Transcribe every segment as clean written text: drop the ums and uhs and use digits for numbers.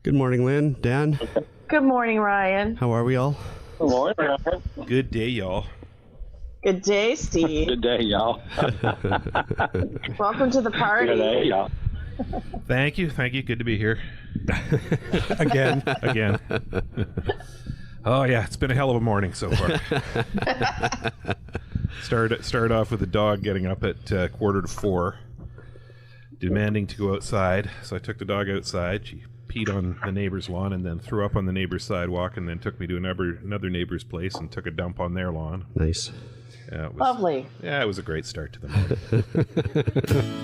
Good morning, Lynn. Dan? Good morning, Ryan. How are we all? Good morning, Ryan. Good day, y'all. Good day, Steve. Good day, y'all. Welcome to the party. Good day, y'all. Thank you. Good to be here. Again. Oh, yeah. It's been a hell of a morning so far. Started off with the dog getting up at 3:45, demanding to go outside. So I took the dog outside. She peed on the neighbor's lawn and then threw up on the neighbor's sidewalk and then took me to another neighbor's place and took a dump on their lawn. Nice. Yeah, it was, Lovely. Yeah, it was a great start to the morning.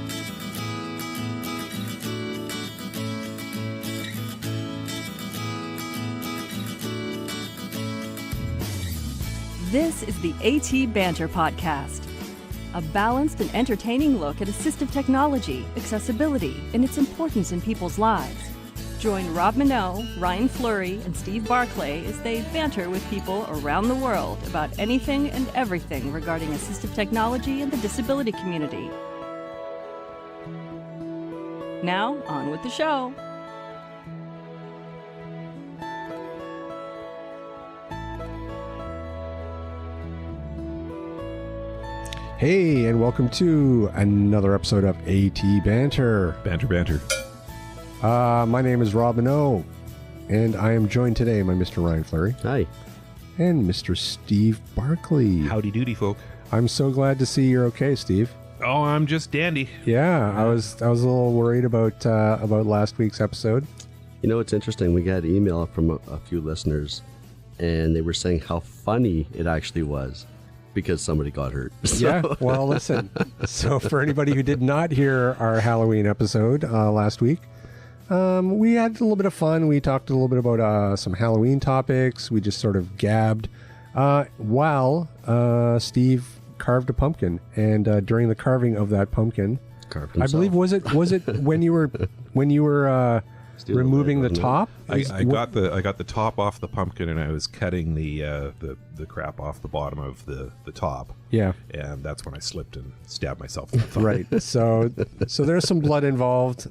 This is the AT Banter podcast, a balanced and entertaining look at assistive technology, accessibility, and its importance in people's lives. Join Rob Minot, Ryan Fleury, and Steve Barclay as they banter with people around the world about anything and everything regarding assistive technology and the disability community. Now, on with the show. Hey, and welcome to another episode of AT Banter. Banter. My name is Rob Minot, and I am joined today by Mr. Ryan Fleury Hi. and Mr. Steve Barclay. Howdy doody, folk. I'm so glad to see you're okay, Steve. Oh, I'm just dandy. Yeah, I was a little worried about last week's episode. You know, it's interesting. We got an email from a few listeners, and they were saying how funny it actually was because somebody got hurt. So- Yeah, well, listen. So for anybody who did not hear our Halloween episode last week, we had a little bit of fun. We talked a little bit about some Halloween topics. We just sort of gabbed while Steve carved a pumpkin. And during the carving of that pumpkin, Carved I himself. believe was it when you were Steal the removing bag, the wasn't top? I got the top off the pumpkin and I was cutting the crap off the bottom of the top. Yeah, And that's when I slipped and stabbed myself in the thumb. right. So there's some blood involved.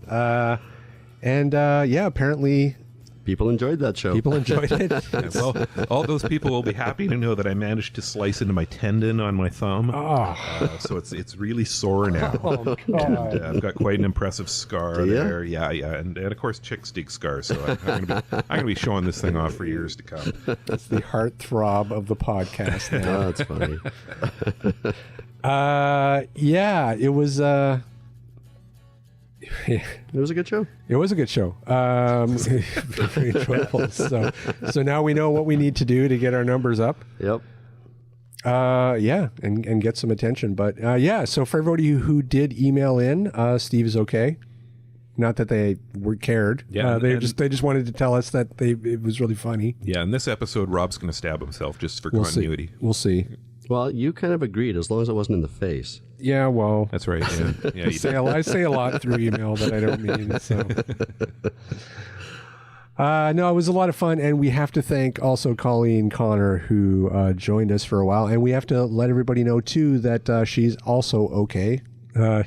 And apparently People enjoyed that show. people enjoyed it. Yeah, well, all those people will be happy to know that I managed to slice into my tendon on my thumb. Oh, So it's really sore now. God. And I've got quite an impressive scar Do ya? there. Yeah, and of course chicks dig scars. So I'm gonna be showing this thing off for years to come. That's the heartthrob of the podcast now. Oh, that's funny. It was It was a good show. it was a good show. Very enjoyable. So now we know what we need to do to get our numbers up. Yep. And get some attention. But so for everybody who did email in, Steve is okay. Not that they were cared. Yeah, they and- just wanted to tell us that it was really funny. Yeah, in this episode, Rob's going to stab himself just for We'll continuity. see. We'll see. Well, you kind of agreed as long as it wasn't in the face. Yeah, well, That's right. Yeah, yeah. I say a lot through email that I don't mean. So. No, it was a lot of fun, and we have to thank also Colleen Connor, who joined us for a while, and we have to let everybody know too that she's also okay.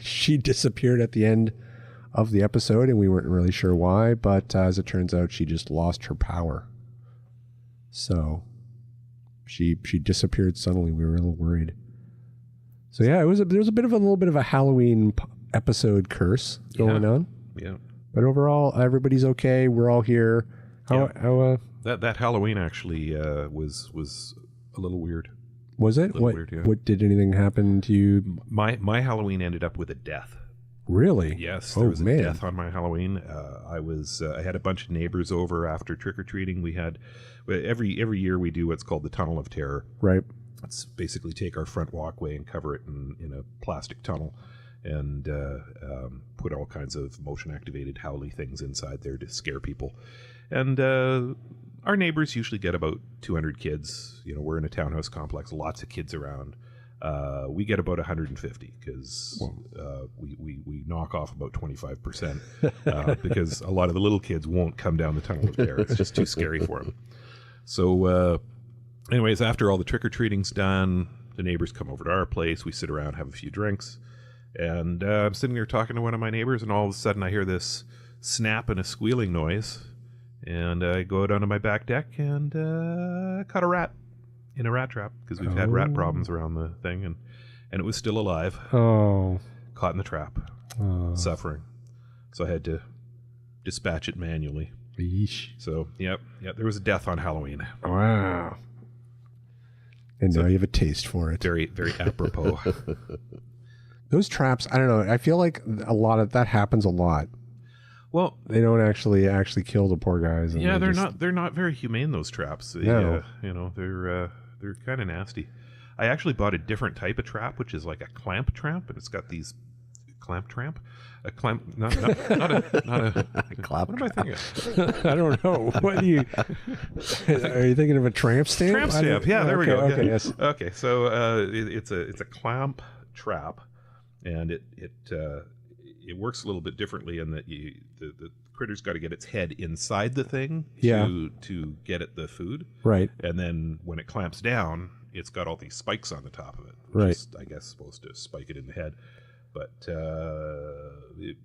She disappeared at the end of the episode, and we weren't really sure why, but as it turns out, she just lost her power. So she disappeared suddenly. We were a little worried. So yeah, there was a little bit of a Halloween episode curse going on. Yeah. But overall, everybody's okay. We're all here. How That Halloween actually was a little weird. was it? little weird, yeah. What did anything happen to you? My Halloween ended up with a death. Really? Yes, Oh, there was a man. death on my Halloween. I had a bunch of neighbors over after trick or treating. We had every year we do what's called the Tunnel of Terror. Right. It's basically take our front walkway and cover it in a plastic tunnel, and put all kinds of motion activated howly things inside there to scare people. And our neighbors usually get about 200 kids. You know, we're in a townhouse complex, lots of kids around. We get about 150 because we knock off about 25% because a lot of the little kids won't come down the Tunnel of Terror. It's just too scary for them. So anyways, after all the trick-or-treating's done, the neighbors come over to our place. We sit around, have a few drinks. And I'm sitting there talking to one of my neighbors, and all of a sudden I hear this snap and a squealing noise. And I go out onto my back deck and caught a rat in a rat trap because we've had rat problems around the thing, and it was still alive. Oh. Caught in the trap, suffering. So I had to dispatch it manually. Yeesh. So, yep, there was a death on Halloween. Wow. And now you have a taste for it. Very, very apropos. Those traps, I don't know. I feel like a lot of that happens a lot. Well, they don't actually kill the poor guys. Yeah, they're not very humane, those traps. No. They're kind of nasty. I actually bought a different type of trap, which is like a clamp trap, and it's got these not a clap. What am I thinking? I don't know. What do you? Are you thinking of a tramp stamp? Tramp stamp. Yeah, there we go. Okay, yeah. yes. Okay, so it's a clamp trap, and it works a little bit differently in that the critter's got to get its head inside the thing to get at the food. Right. And then when it clamps down, it's got all these spikes on the top of it, which is, I guess, supposed to spike it in the head. But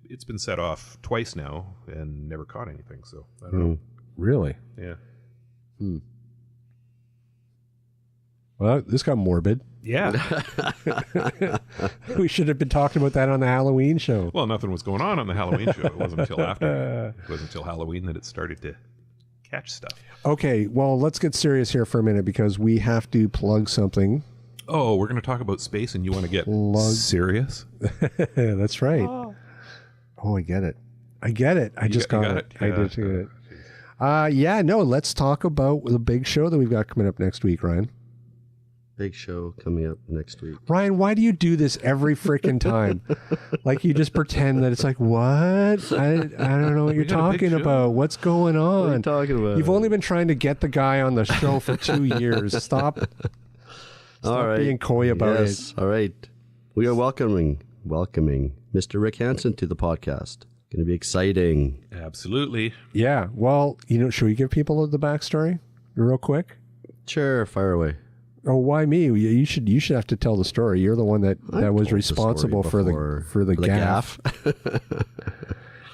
it's been set off twice now and never caught anything, so I don't know. Really? Yeah. Well, this got morbid. Yeah. We should have been talking about that on the Halloween show. Well, nothing was going on the Halloween show. It wasn't until after. It wasn't until Halloween that it started to catch stuff. Okay, well, let's get serious here for a minute because we have to plug something. Oh, we're going to talk about space and you want to get serious? That's right. Oh, I get it. I got it. I did get it. Let's talk about the big show that we've got coming up next week, Ryan. Big show coming up next week. Ryan, why do you do this every freaking time? Like you just pretend that it's like, what? I don't know what you're talking about. What's going on? What are you talking about? You've only been trying to get the guy on the show for 2 years. Stop being coy about it. All right. We are welcoming Mr. Rick Hansen to the podcast. Going to be exciting. Absolutely. Yeah. Well, should we give people the backstory real quick? Sure. Fire away. Oh, why me? You should have to tell the story. You're the one that was responsible for the gaff.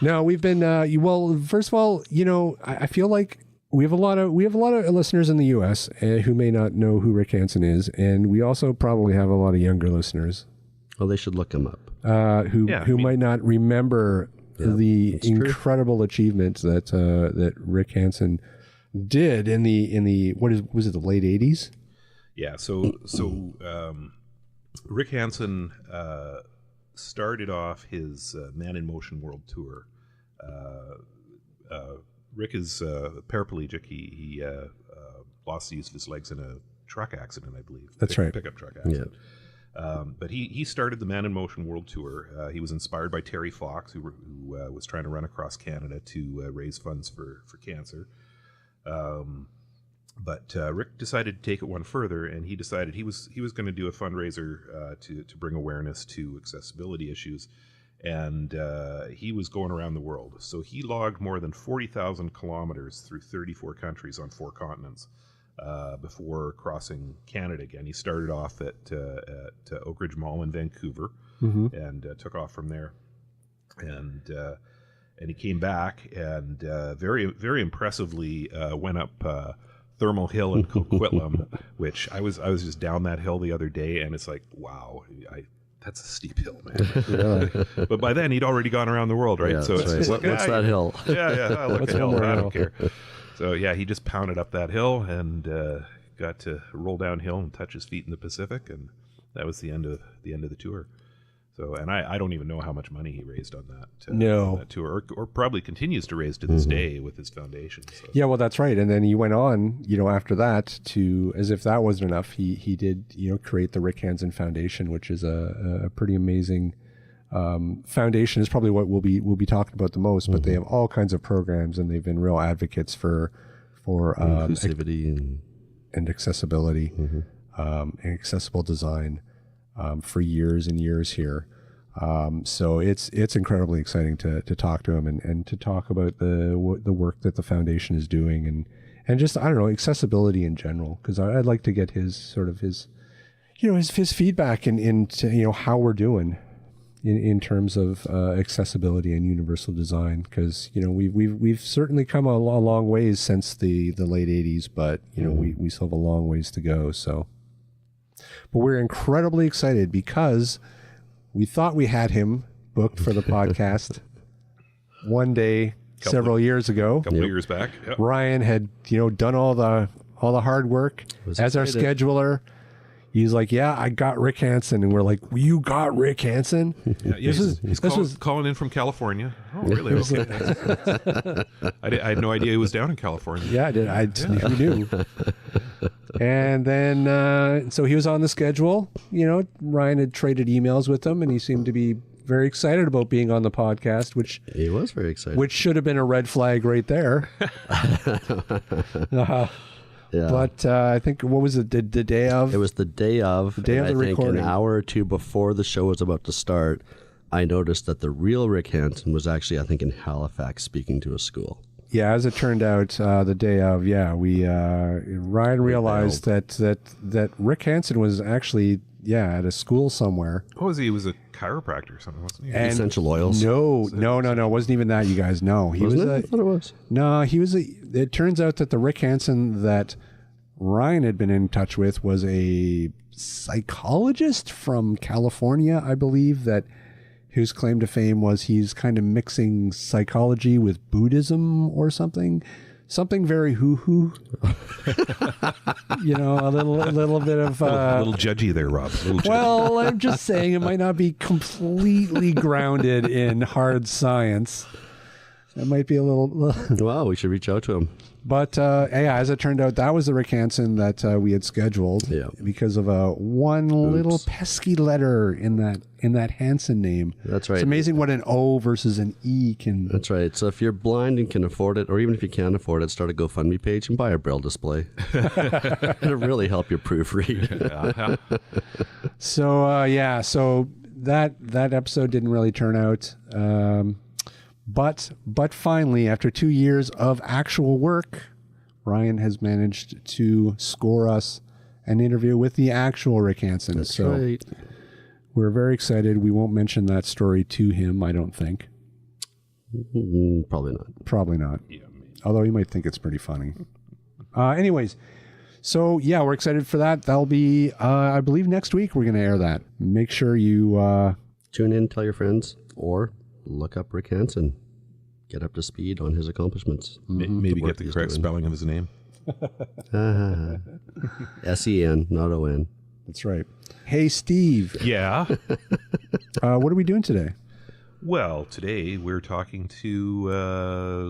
No, we've been well. First of all, I feel like we have a lot of listeners in the U.S. Who may not know who Rick Hansen is, and we also probably have a lot of younger listeners. Well, they should look him up. Who might not remember the incredible achievements that Rick Hansen did in the was it the late 80s? Yeah, so Rick Hansen started off his Man in Motion World Tour. Rick is paraplegic. He lost the use of his legs in a truck accident, I believe. That's right. Pickup truck accident. Yeah. But he started the Man in Motion World Tour. He was inspired by Terry Fox, who was trying to run across Canada to raise funds for cancer. But Rick decided to take it one further, and he decided he was going to do a fundraiser to bring awareness to accessibility issues, and he was going around the world. So he logged more than 40,000 kilometers through 34 countries on 4 continents before crossing Canada again. He started off at Oak Ridge Mall in Vancouver and took off from there, and he came back and very, very impressively went up Thermal Hill in Coquitlam, which I was just down that hill the other day, and it's like, wow, that's a steep hill, man. But by then he'd already gone around the world, right? Yeah, so it's right. What's that hill? Yeah. Look, the hill. I don't care. So yeah, he just pounded up that hill and got to roll downhill and touch his feet in the Pacific, and that was the end of the tour. So, and I don't even know how much money he raised on that, on that tour, or probably continues to raise to this day with his foundation. So. Yeah, well, that's right. And then he went on, after that to, as if that wasn't enough, he did, create the Rick Hansen Foundation, which is a pretty amazing foundation. Is probably what we'll be talking about the most. But they have all kinds of programs, and they've been real advocates for inclusivity and accessibility and accessible design. For years and years here. So it's incredibly exciting to talk to him and to talk about the work that the foundation is doing and just, I don't know, accessibility in general, because I'd like to get his feedback into how we're doing. in terms of accessibility and universal design, because we've certainly come a long ways since the late 80s, but we still have a long ways to go. So, but we're incredibly excited because we thought we had him booked for the podcast one day several years ago. A couple of years back. Yep. Ryan had done all the hard work as our scheduler. He's like, yeah, I got Rick Hansen. And we're like, you got Rick Hansen? Yeah, he's calling in from California. Oh, really? Okay. I had no idea he was down in California. Yeah, I did. Who knew? And then, so he was on the schedule. Ryan had traded emails with him, and he seemed to be very excited about being on the podcast, which he was very excited. Which should have been a red flag right there. Yeah. But I think, what was it, the day of? It was the day of. The day of the recording. An hour or two before the show was about to start, I noticed that the real Rick Hansen was actually, I think, in Halifax speaking to a school. Yeah, as it turned out, the day of, Ryan realized that Rick Hansen was actually, at a school somewhere. What was he? He was a chiropractor or something, wasn't he? And essential oils. No. It wasn't even that, you guys. No. I thought it was. No, it turns out that the Rick Hansen that Ryan had been in touch with was a psychologist from California, I believe, that whose claim to fame was he's kind of mixing psychology with Buddhism or something. Something very hoo-hoo. A little bit of... a little judgy there, Rob. Well, I'm just saying it might not be completely grounded in hard science. It might be a little... Wow, we should reach out to him. But, as it turned out, that was the Rick Hansen that we had scheduled because of one little pesky letter in that Hansen name. That's right. It's amazing what an O versus an E can... That's right. So if you're blind and can afford it, or even if you can't afford it, start a GoFundMe page and buy a Braille display. It'll really help you proofread. So that episode didn't really turn out... But finally, after 2 years of actual work, Ryan has managed to score us an interview with the actual Rick Hansen. That's right. We're very excited. We won't mention that story to him, I don't think. Probably not. Probably not. Yeah, although he might think it's pretty funny. Anyways, so we're excited for that. That'll be, I believe, next week we're going to air that. Make sure you... tune in, tell your friends, or... look up Rick Hansen. Get up to speed on his accomplishments. Maybe get the correct spelling of his name. S-E-N, not O-N. That's right. Hey, Steve. Yeah? What are we doing today? Well, today we're talking to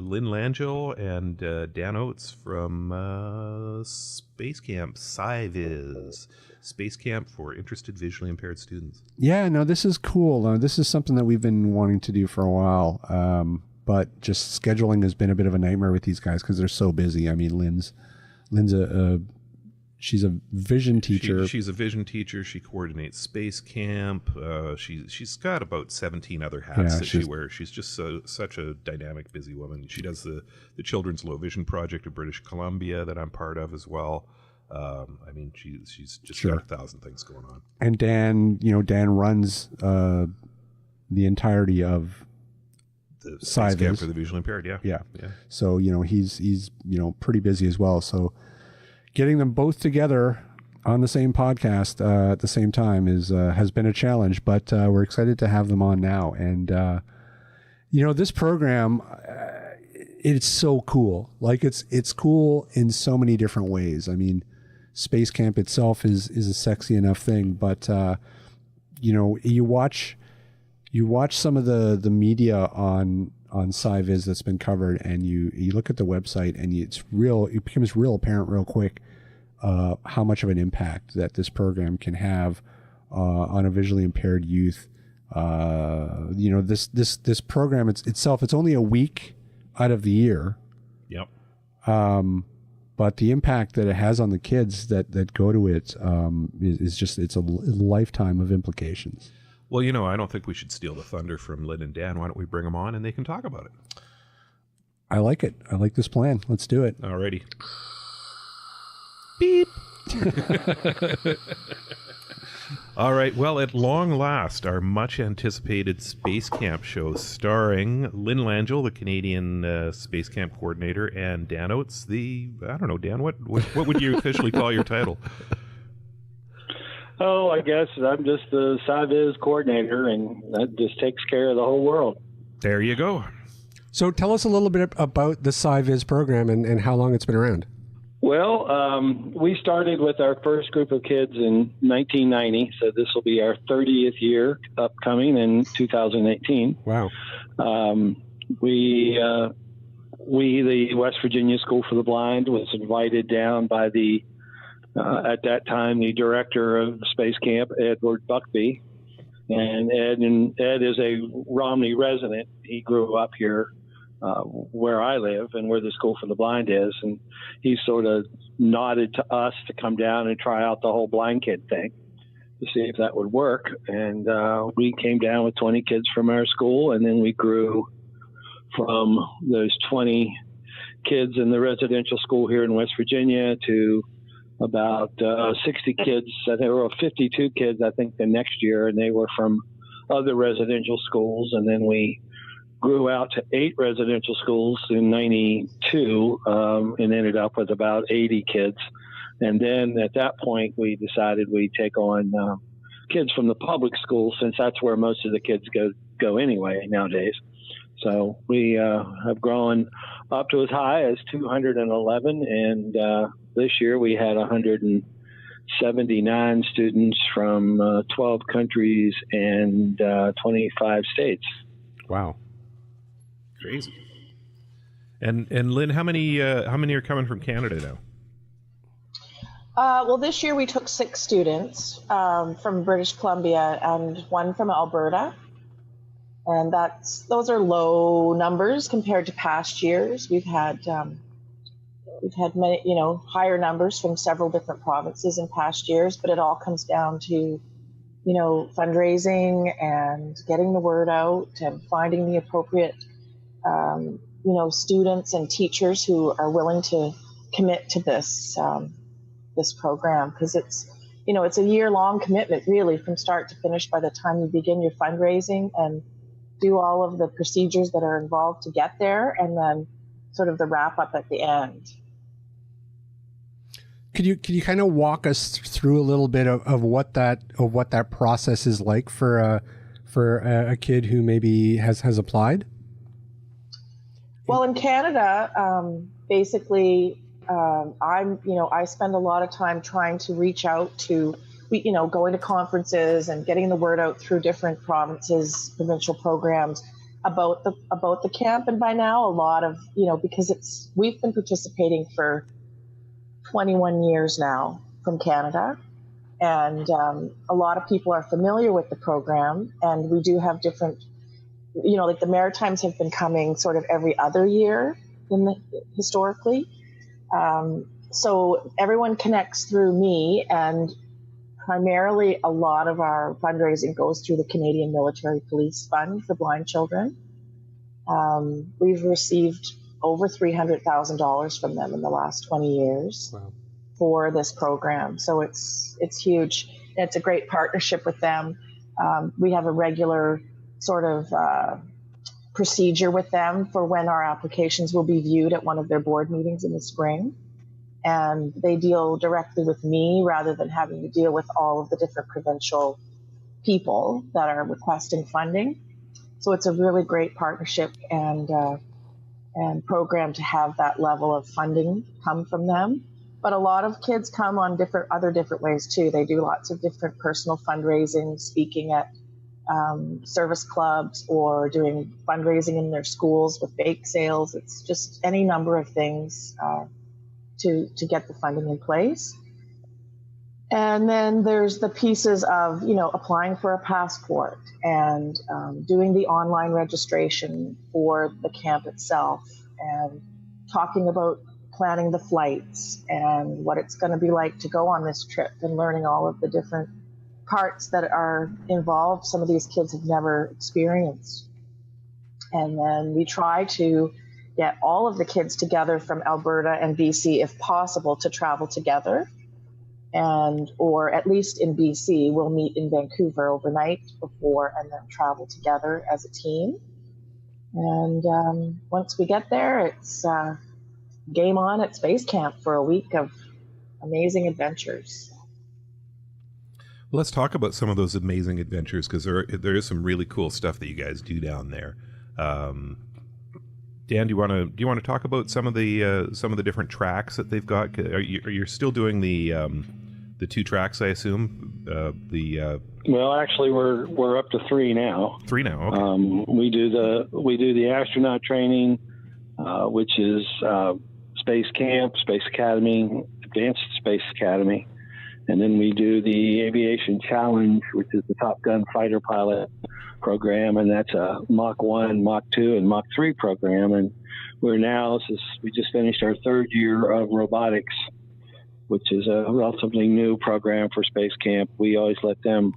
Lynn Langille and Dan Oates from Space Camp SCIVIS. Space Camp for Interested Visually Impaired Students. Yeah, no, this is cool. This is something that we've been wanting to do for a while, but just scheduling has been a bit of a nightmare with these guys because they're so busy. I mean, Lynn's she's a vision teacher. She's a vision teacher. She coordinates Space Camp. She's got about 17 other hats that she wears. She's just such a dynamic, busy woman. She does the Children's Low Vision Project of British Columbia that I'm part of as well. I mean, she's just got 1,000 things going on. And Dan runs the entirety of the Space Camp for the visually impaired. Yeah. So he's pretty busy as well. So getting them both together on the same podcast at the same time has been a challenge. But we're excited to have them on now. And this program. It's so cool. Like it's cool in so many different ways. I mean, Space Camp itself is a sexy enough thing, but you watch some of the media on SCIVIS that's been covered, and you look at the website, and it becomes real apparent real quick how much of an impact that this program can have on a visually impaired youth. This program itself, it's only a week out of the year. Yep. But the impact that it has on the kids that go to it is just, it's a lifetime of implications. Well, I don't think we should steal the thunder from Lynn and Dan. Why don't we bring them on and they can talk about it? I like it. I like this plan. Let's do it. Alrighty. Beep. All right. Well, at long last, our much-anticipated Space Camp show starring Lynn Langille, the Canadian Space Camp coordinator, and Dan Oates, I don't know, Dan, what would you officially call your title? Oh, I guess I'm just the SCIVIS coordinator, and that just takes care of the whole world. There you go. So tell us a little bit about the SCIVIS program and how long it's been around. Well, we started with our first group of kids in 1990, so this will be our 30th year upcoming in 2018. Wow. We, the West Virginia School for the Blind, was invited down by at that time, the director of Space Camp, Edward Buckby. And Ed is a Romney resident. He grew up here where I live and where the School for the Blind is. And he sort of nodded to us to come down and try out the whole blind kid thing to see if that would work. And we came down with 20 kids from our school, and then we grew from those 20 kids in the residential school here in West Virginia to about 60 kids. There were 52 kids, I think, the next year, and they were from other residential schools. And then we grew out to 8 residential schools in 92 and ended up with about 80 kids. And then at that point, we decided we'd take on kids from the public schools, since that's where most of the kids go anyway nowadays. So we have grown up to as high as 211, and this year we had 179 students from 12 countries and 25 states. Wow. Crazy. And Lynn, how many are coming from Canada now? Well, this year we took 6 students from British Columbia and 1 from Alberta. And those are low numbers compared to past years. We've had many, higher numbers from several different provinces in past years, but it all comes down to, fundraising and getting the word out and finding the appropriate, students and teachers who are willing to commit to this program, because it's a year-long commitment, really, from start to finish. By the time you begin your fundraising and do all of the procedures that are involved to get there, and then sort of the wrap up at the end. Could you kind of walk us through a little bit of what that process is like for a kid who maybe has applied? Well, in Canada, basically, I spend a lot of time trying to reach out to, going to conferences and getting the word out through different provinces, provincial programs about the camp. And by now, a lot of, because we've been participating for 21 years now from Canada, and a lot of people are familiar with the program. And we do have different, like the Maritimes have been coming sort of every other year historically. So everyone connects through me, and primarily a lot of our fundraising goes through the Canadian Military Police Fund for blind children. We've received over $300,000 from them in the last 20 years. Wow. For this program. So it's huge. It's a great partnership with them. We have a regular sort of procedure with them for when our applications will be viewed at one of their board meetings in the spring. And they deal directly with me rather than having to deal with all of the different provincial people that are requesting funding. So it's a really great partnership and program to have that level of funding come from them. But a lot of kids come on other different ways too. They do lots of different personal fundraising, speaking at service clubs, or doing fundraising in their schools with bake sales. It's just any number of things to get the funding in place. And then there's the pieces of, applying for a passport and doing the online registration for the camp itself, and talking about planning the flights and what it's going to be like to go on this trip, and learning all of the different parts that are involved. Some of these kids have never experienced. And then we try to get all of the kids together from Alberta and BC, if possible, to travel together or at least in BC, we'll meet in Vancouver overnight before and then travel together as a team. And once we get there, it's game on at Space Camp for a week of amazing adventures. Let's talk about some of those amazing adventures, because there is some really cool stuff that you guys do down there. Dan, do you want to talk about some of the different tracks that they've got? Are you still doing the 2 tracks, I assume? Well, actually, we're up to 3 now. 3 now. Okay. We do the astronaut training, which is Space Camp, Space Academy, Advanced Space Academy, and then we do the Aviation Challenge, which is the Top Gun fighter pilot program, and that's a Mach 1, Mach 2, and Mach 3 program. And we just finished our 3rd year of robotics, which is a relatively new program for Space Camp. We always let them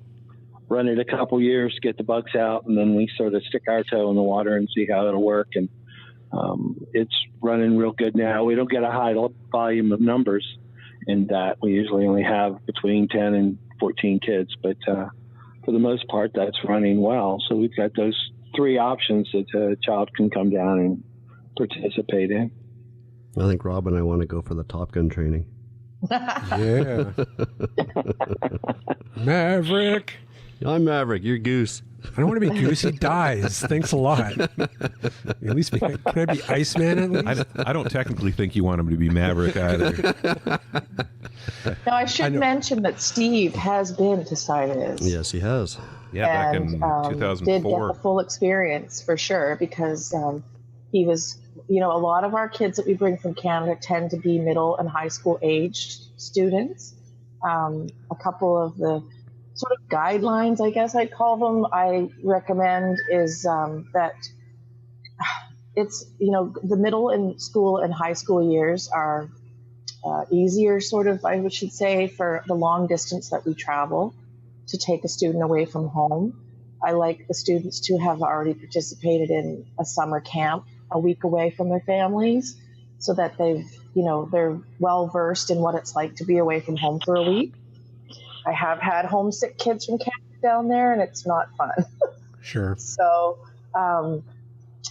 run it a couple years to get the bugs out, and then we sort of stick our toe in the water and see how it'll work. And it's running real good now. We don't get a high volume of numbers in that. We usually only have between 10 and 14 kids, but for the most part, that's running well. So we've got those 3 options that a child can come down and participate in. I think Rob and I want to go for the Top Gun training. Yeah. Maverick. I'm Maverick. You're Goose. I don't want to be Goose. He dies. Thanks a lot. At least can I be Iceman at least? I don't technically think you want him to be Maverick either. Now, I should mention that Steve has been to SCIVIS. Yes, he has. Yeah, back in 2004. Did get the full experience for sure, because he was, a lot of our kids that we bring from Canada tend to be middle and high school aged students. A couple of the sort of guidelines, I guess I'd call them, I recommend is that it's, the middle and school and high school years are easier, sort of, I should say, for the long distance that we travel to take a student away from home. I like the students to have already participated in a summer camp a week away from their families, so that they're well versed in what it's like to be away from home for a week. I have had homesick kids from camp down there, and it's not fun. Sure. So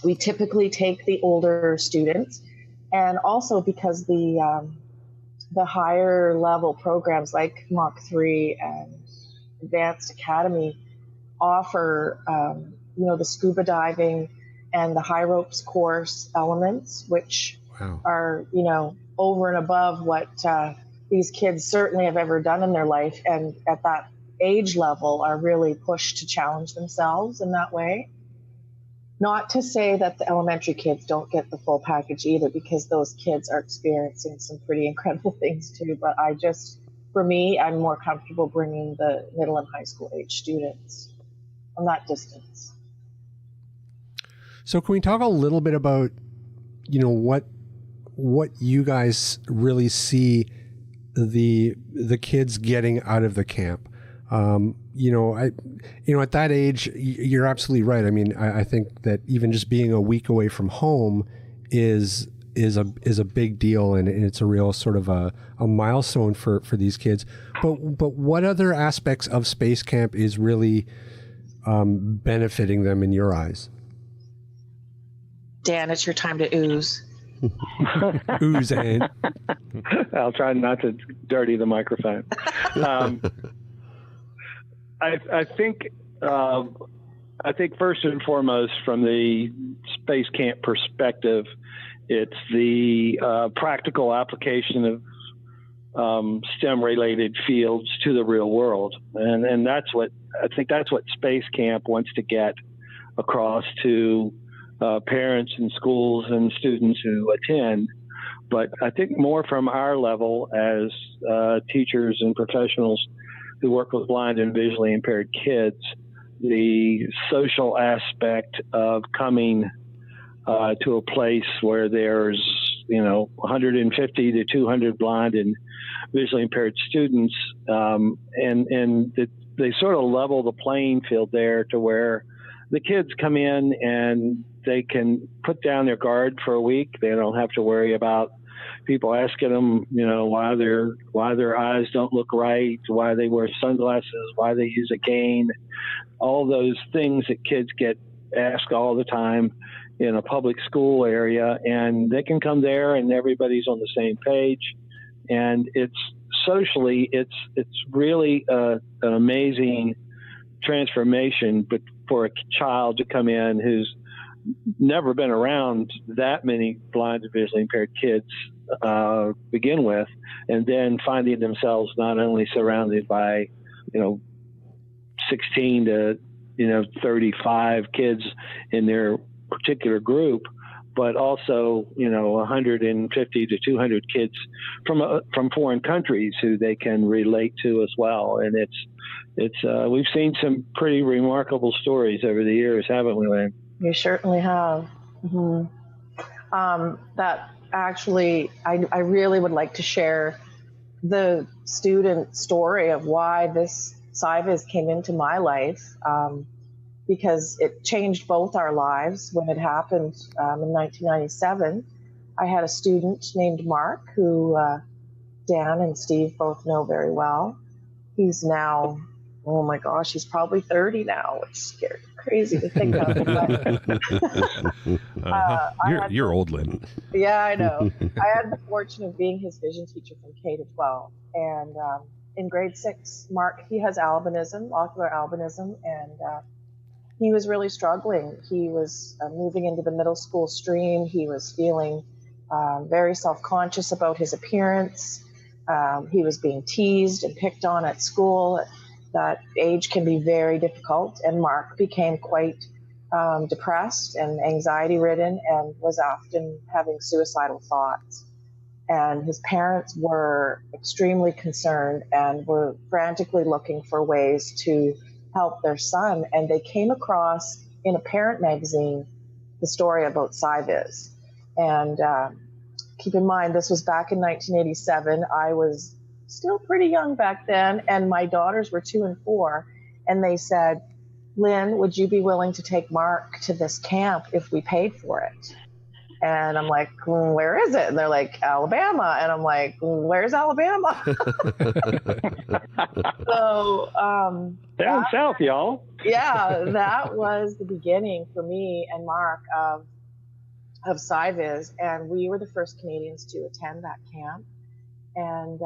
we typically take the older students, and also because the higher level programs like Mach 3 and Advanced Academy offer, the scuba diving and the high ropes course elements, which are, over and above what these kids certainly have ever done in their life, and at that age level are really pushed to challenge themselves in that way. Not to say that the elementary kids don't get the full package either, because those kids are experiencing some pretty incredible things too, but for me, I'm more comfortable bringing the middle and high school age students on that distance. So can we talk a little bit about, what you guys really see the kids getting out of the camp? At that age, you're absolutely right. I mean, I think that even just being a week away from home is a big deal, and it's a real sort of a milestone for these kids. But what other aspects of Space Camp is really benefiting them in your eyes? Dan, it's your time to ooze. Ooze, and I'll try not to dirty the microphone. I think first and foremost, from the Space Camp perspective, it's the practical application of STEM-related fields to the real world, and that's what Space Camp wants to get across to parents and schools and students who attend. But I think more from our level as teachers and professionals who work with blind and visually impaired kids, the social aspect of coming to a place where there's 150 to 200 blind and visually impaired students, and they sort of level the playing field there to where the kids come in and they can put down their guard for a week. They don't have to worry about people asking them, why their eyes don't look right, why they wear sunglasses, why they use a cane, all those things that kids get asked all the time in a public school area, and they can come there and everybody's on the same page. And it's socially, it's really an amazing transformation, but for a child to come in who's never been around that many blind and visually impaired kids begin with, and then finding themselves not only surrounded by 16 to 35 kids in their particular group, but also 150 to 200 kids from foreign countries who they can relate to as well. And it's we've seen some pretty remarkable stories over the years, haven't we, Lynn? You certainly have. That actually, I really would like to share the student story of why this SCIVIS came into my life, because it changed both our lives when it happened in 1997. I had a student named Mark who Dan and Steve both know very well. He's now, oh my gosh, he's probably 30 now, which is scary, crazy to think of. But, you're old, Lynn. Yeah, I know. I had the fortune of being his vision teacher from K to 12. And in grade 6, Mark, he has albinism, ocular albinism, and he was really struggling. He was moving into the middle school stream. He was feeling very self-conscious about his appearance. He was being teased and picked on at school. That age can be very difficult, and Mark became quite depressed and anxiety-ridden and was often having suicidal thoughts. And his parents were extremely concerned and were frantically looking for ways to help their son. And they came across in a parent magazine the story about SCIVIS. And keep in mind, this was back in 1987. I was still pretty young back then, and my daughters were 2 and 4. And they said, Lynn, would you be willing to take Mark to this camp if we paid for it? And I'm like, where is it? And they're like, Alabama. And I'm like, where's Alabama? So down south, y'all. Yeah, that was the beginning for me and Mark of SCIVIS, and we were the first Canadians to attend that camp. And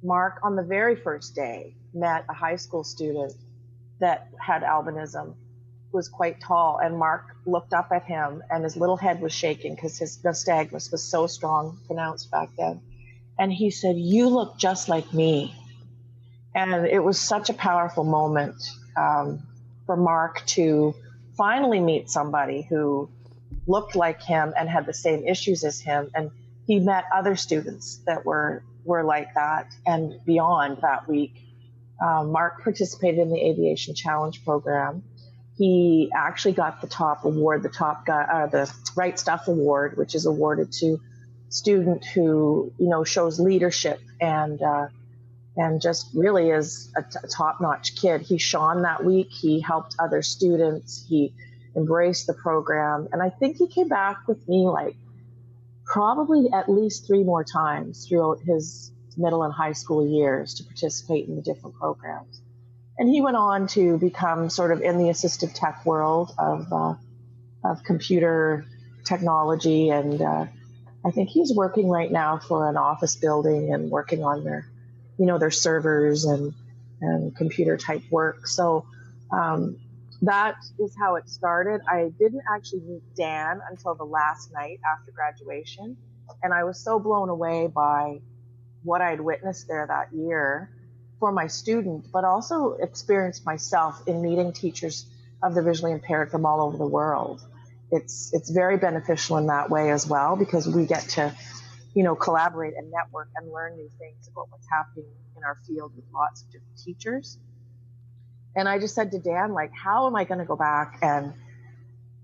Mark, on the very first day, met a high school student that had albinism, was quite tall, and Mark looked up at him, and his little head was shaking because his nystagmus was so strong, pronounced back then. And he said, "You look just like me." And it was such a powerful moment for Mark to finally meet somebody who looked like him and had the same issues as him. And he met other students that were like that and beyond that week. Mark participated in the Aviation Challenge program. He actually got the top award, the Right Stuff Award, which is awarded to student who shows leadership and just really is a top-notch kid. He shone that week. He helped other students. He embraced the program, and I think he came back with me like probably at least 3 more times throughout his middle and high school years to participate in the different programs. And he went on to become sort of in the assistive tech world of computer technology. And I think he's working right now for an office building and working on their servers and computer type work. So that is how it started. I didn't actually meet Dan until the last night after graduation. And I was so blown away by what I'd witnessed there that year for my student, but also experienced myself in meeting teachers of the visually impaired from all over the world. It's very beneficial in that way as well, because we get to, collaborate and network and learn new things about what's happening in our field with lots of different teachers. And I just said to Dan, like, how am I going to go back and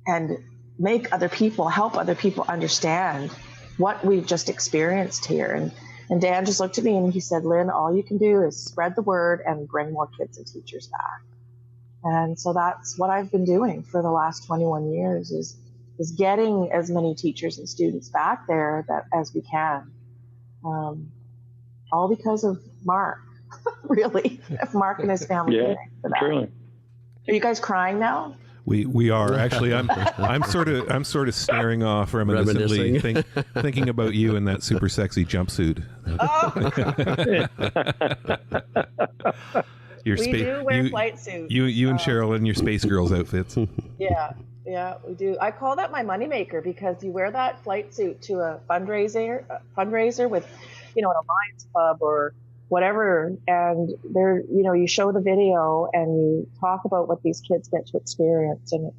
help other people understand what we've just experienced here? And Dan just looked at me and he said, Lynn, all you can do is spread the word and bring more kids and teachers back. And so that's what I've been doing for the last 21 years, is getting as many teachers and students back there as we can. All because of Mark, really. Mark and his family. Yeah, for that. truly. Are you guys crying now? We are actually. I'm sort of staring off reminiscently, thinking about you in that super sexy jumpsuit. Oh. Your we do wear flight suits. You and Cheryl in your Space Girls outfits. Yeah, we do. I call that my moneymaker, because you wear that flight suit to a fundraiser with, an Alliance Club or whatever, and there, you show the video and you talk about what these kids get to experience, and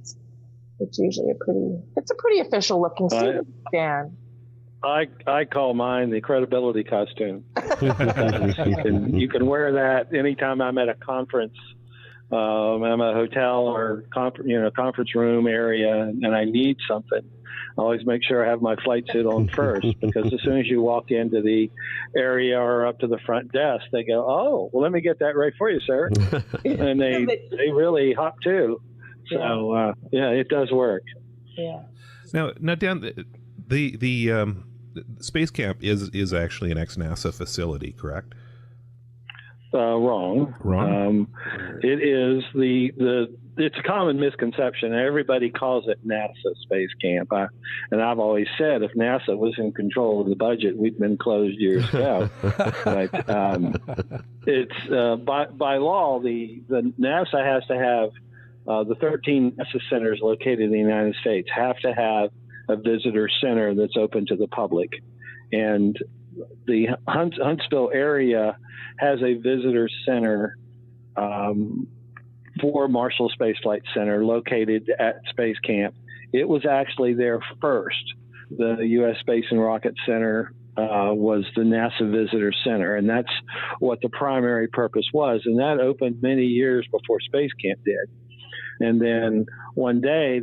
it's usually a pretty official looking suit, Dan. I call mine the credibility costume. you can wear that anytime I'm at a conference. I'm at a hotel or conference room area, and I need something. I always make sure I have my flight suit on first, because as soon as you walk into the area or up to the front desk, they go, "Oh, well, let me get that right for you, sir." And they really hop to. So it does work. Yeah. Now, Dan, the Space Camp is actually an ex-NASA facility, correct? Wrong. It is it's a common misconception. Everybody calls it NASA Space Camp. And I've always said, if NASA was in control of the budget, we'd been closed years ago. But it's by law, the NASA has to have the 13 NASA centers located in the United States have to have a visitor center that's open to the public. And the Huntsville area has a visitor center for Marshall Space Flight Center located at Space Camp. It was actually there first. The U.S. Space and Rocket Center was the NASA Visitor Center, and that's what the primary purpose was. And that opened many years before Space Camp did. And then one day,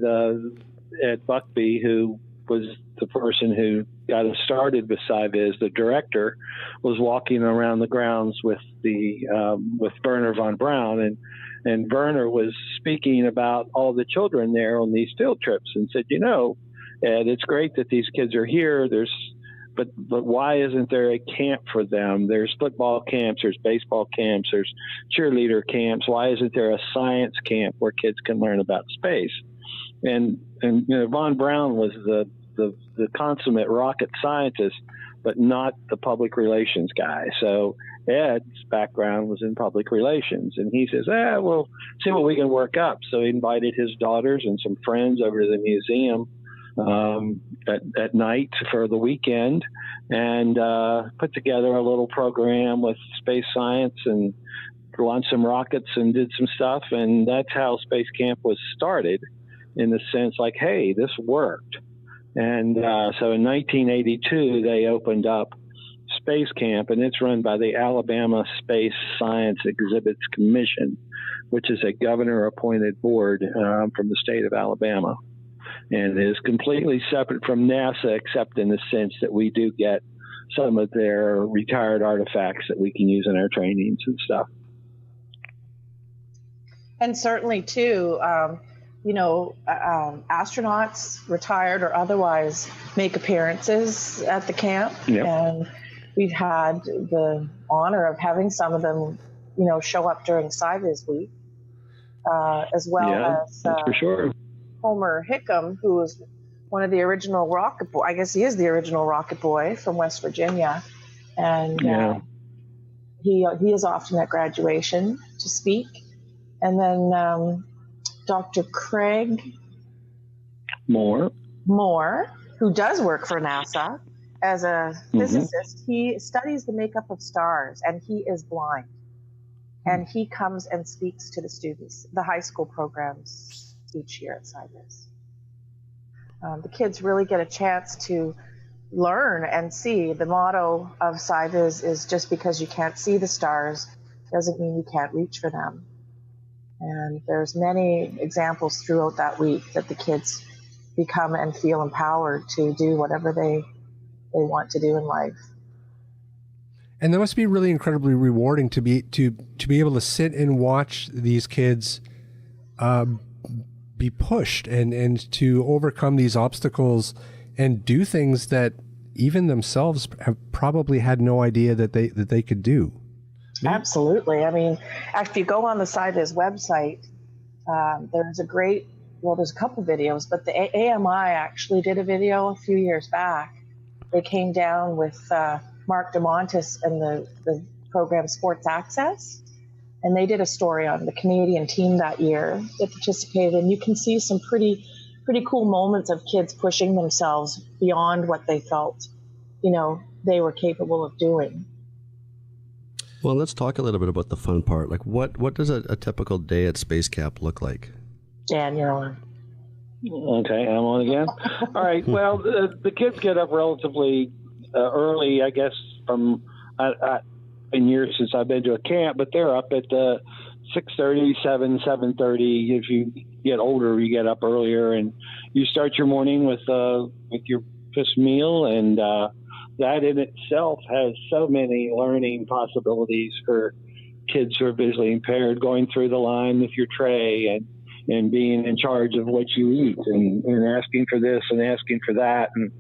Ed Buckby, who was the person who got us started with SCIVIS, the director, was walking around the grounds with Werner von Braun, and Werner was speaking about all the children there on these field trips, and said, Ed, it's great that these kids are here. But why isn't there a camp for them? There's football camps, there's baseball camps, there's cheerleader camps. Why isn't there a science camp where kids can learn about space? And von Braun was the consummate rocket scientist, but not the public relations guy. So Ed's background was in public relations, and he says, we'll see what we can work up. So he invited his daughters and some friends over to the museum at night for the weekend, and put together a little program with space science and launched some rockets and did some stuff. And that's how Space Camp was started, in the sense like, hey, this worked. And so in 1982, they opened up Space Camp, and it's run by the Alabama Space Science Exhibits Commission, which is a governor-appointed board from the state of Alabama, and is completely separate from NASA, except in the sense that we do get some of their retired artifacts that we can use in our trainings and stuff. And certainly, too, astronauts, retired or otherwise, make appearances at the camp. Yep. And we've had the honor of having some of them, show up during SCIVIS week, as well as that's for sure. Homer Hickam, who was one of the original rocket boy. I guess he is the original rocket boy from West Virginia. And he is often at graduation to speak. And then Dr. Craig Moore, who does work for NASA as a physicist. He studies the makeup of stars, and he is blind. And he comes and speaks to the students, the high school programs, each year at SCIVIS. The kids really get a chance to learn and see. The motto of SCIVIS is, just because you can't see the stars doesn't mean you can't reach for them. And there's many examples throughout that week that the kids become and feel empowered to do whatever they want to do in life. And that must be really incredibly rewarding to be able to sit and watch these kids be pushed and to overcome these obstacles and do things that even themselves have probably had no idea that they could do. Absolutely. I mean, if you go on the SCIVIS website, there's a couple videos, but the AMI actually did a video a few years back. They came down with Mark DeMontis and the program Sports Access, and they did a story on the Canadian team that year that participated, and you can see some pretty cool moments of kids pushing themselves beyond what they felt, they were capable of doing. Well, let's talk a little bit about the fun part. Like, what does a typical day at Space Camp look like? Dan, you're on. Okay, I'm on again. All right. Well, the kids get up relatively early, I guess, from in years since I've been to a camp, but they're up at 6:30, 7:30. If you get older, you get up earlier, and you start your morning with your first meal, and that in itself has so many learning possibilities for kids who are visually impaired, going through the line with your tray and being in charge of what you eat and asking for this and asking for that. And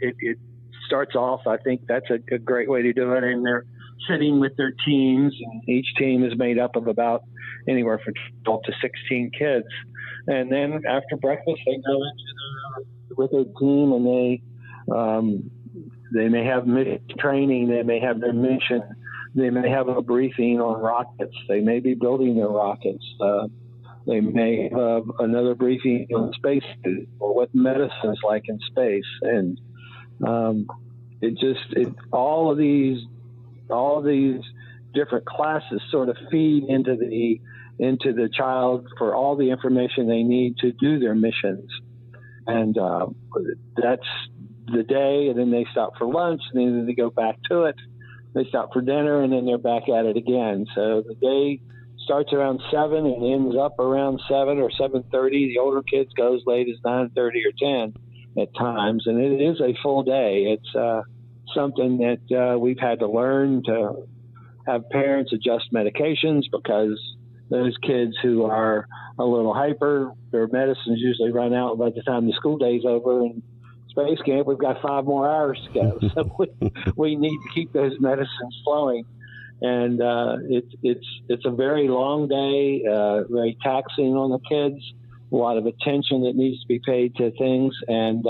it starts off, I think that's a great way to do it. And they're sitting with their teams, and each team is made up of about anywhere from 12 to 16 kids. And then after breakfast, they go with their team, and they may have training, they may have their mission, they may have a briefing on rockets, they may be building their rockets, they may have another briefing on space or what medicine is like in space, and all of these different classes sort of feed into the child for all the information they need to do their missions, and that's the day. And then they stop for lunch, and then they go back to it. They stop for dinner, and then they're back at it again. So the day starts around 7 and ends up around 7 or 7:30. The older kids go as late as 9:30 or 10 at times, and it is a full day. It's something that we've had to learn to have parents adjust medications, because those kids who are a little hyper, their medicines usually run out by the time the school day's over. And Space Camp, we've got 5 more hours to go, so we need to keep those medicines flowing. And it's a very long day, very taxing on the kids. A lot of attention that needs to be paid to things, and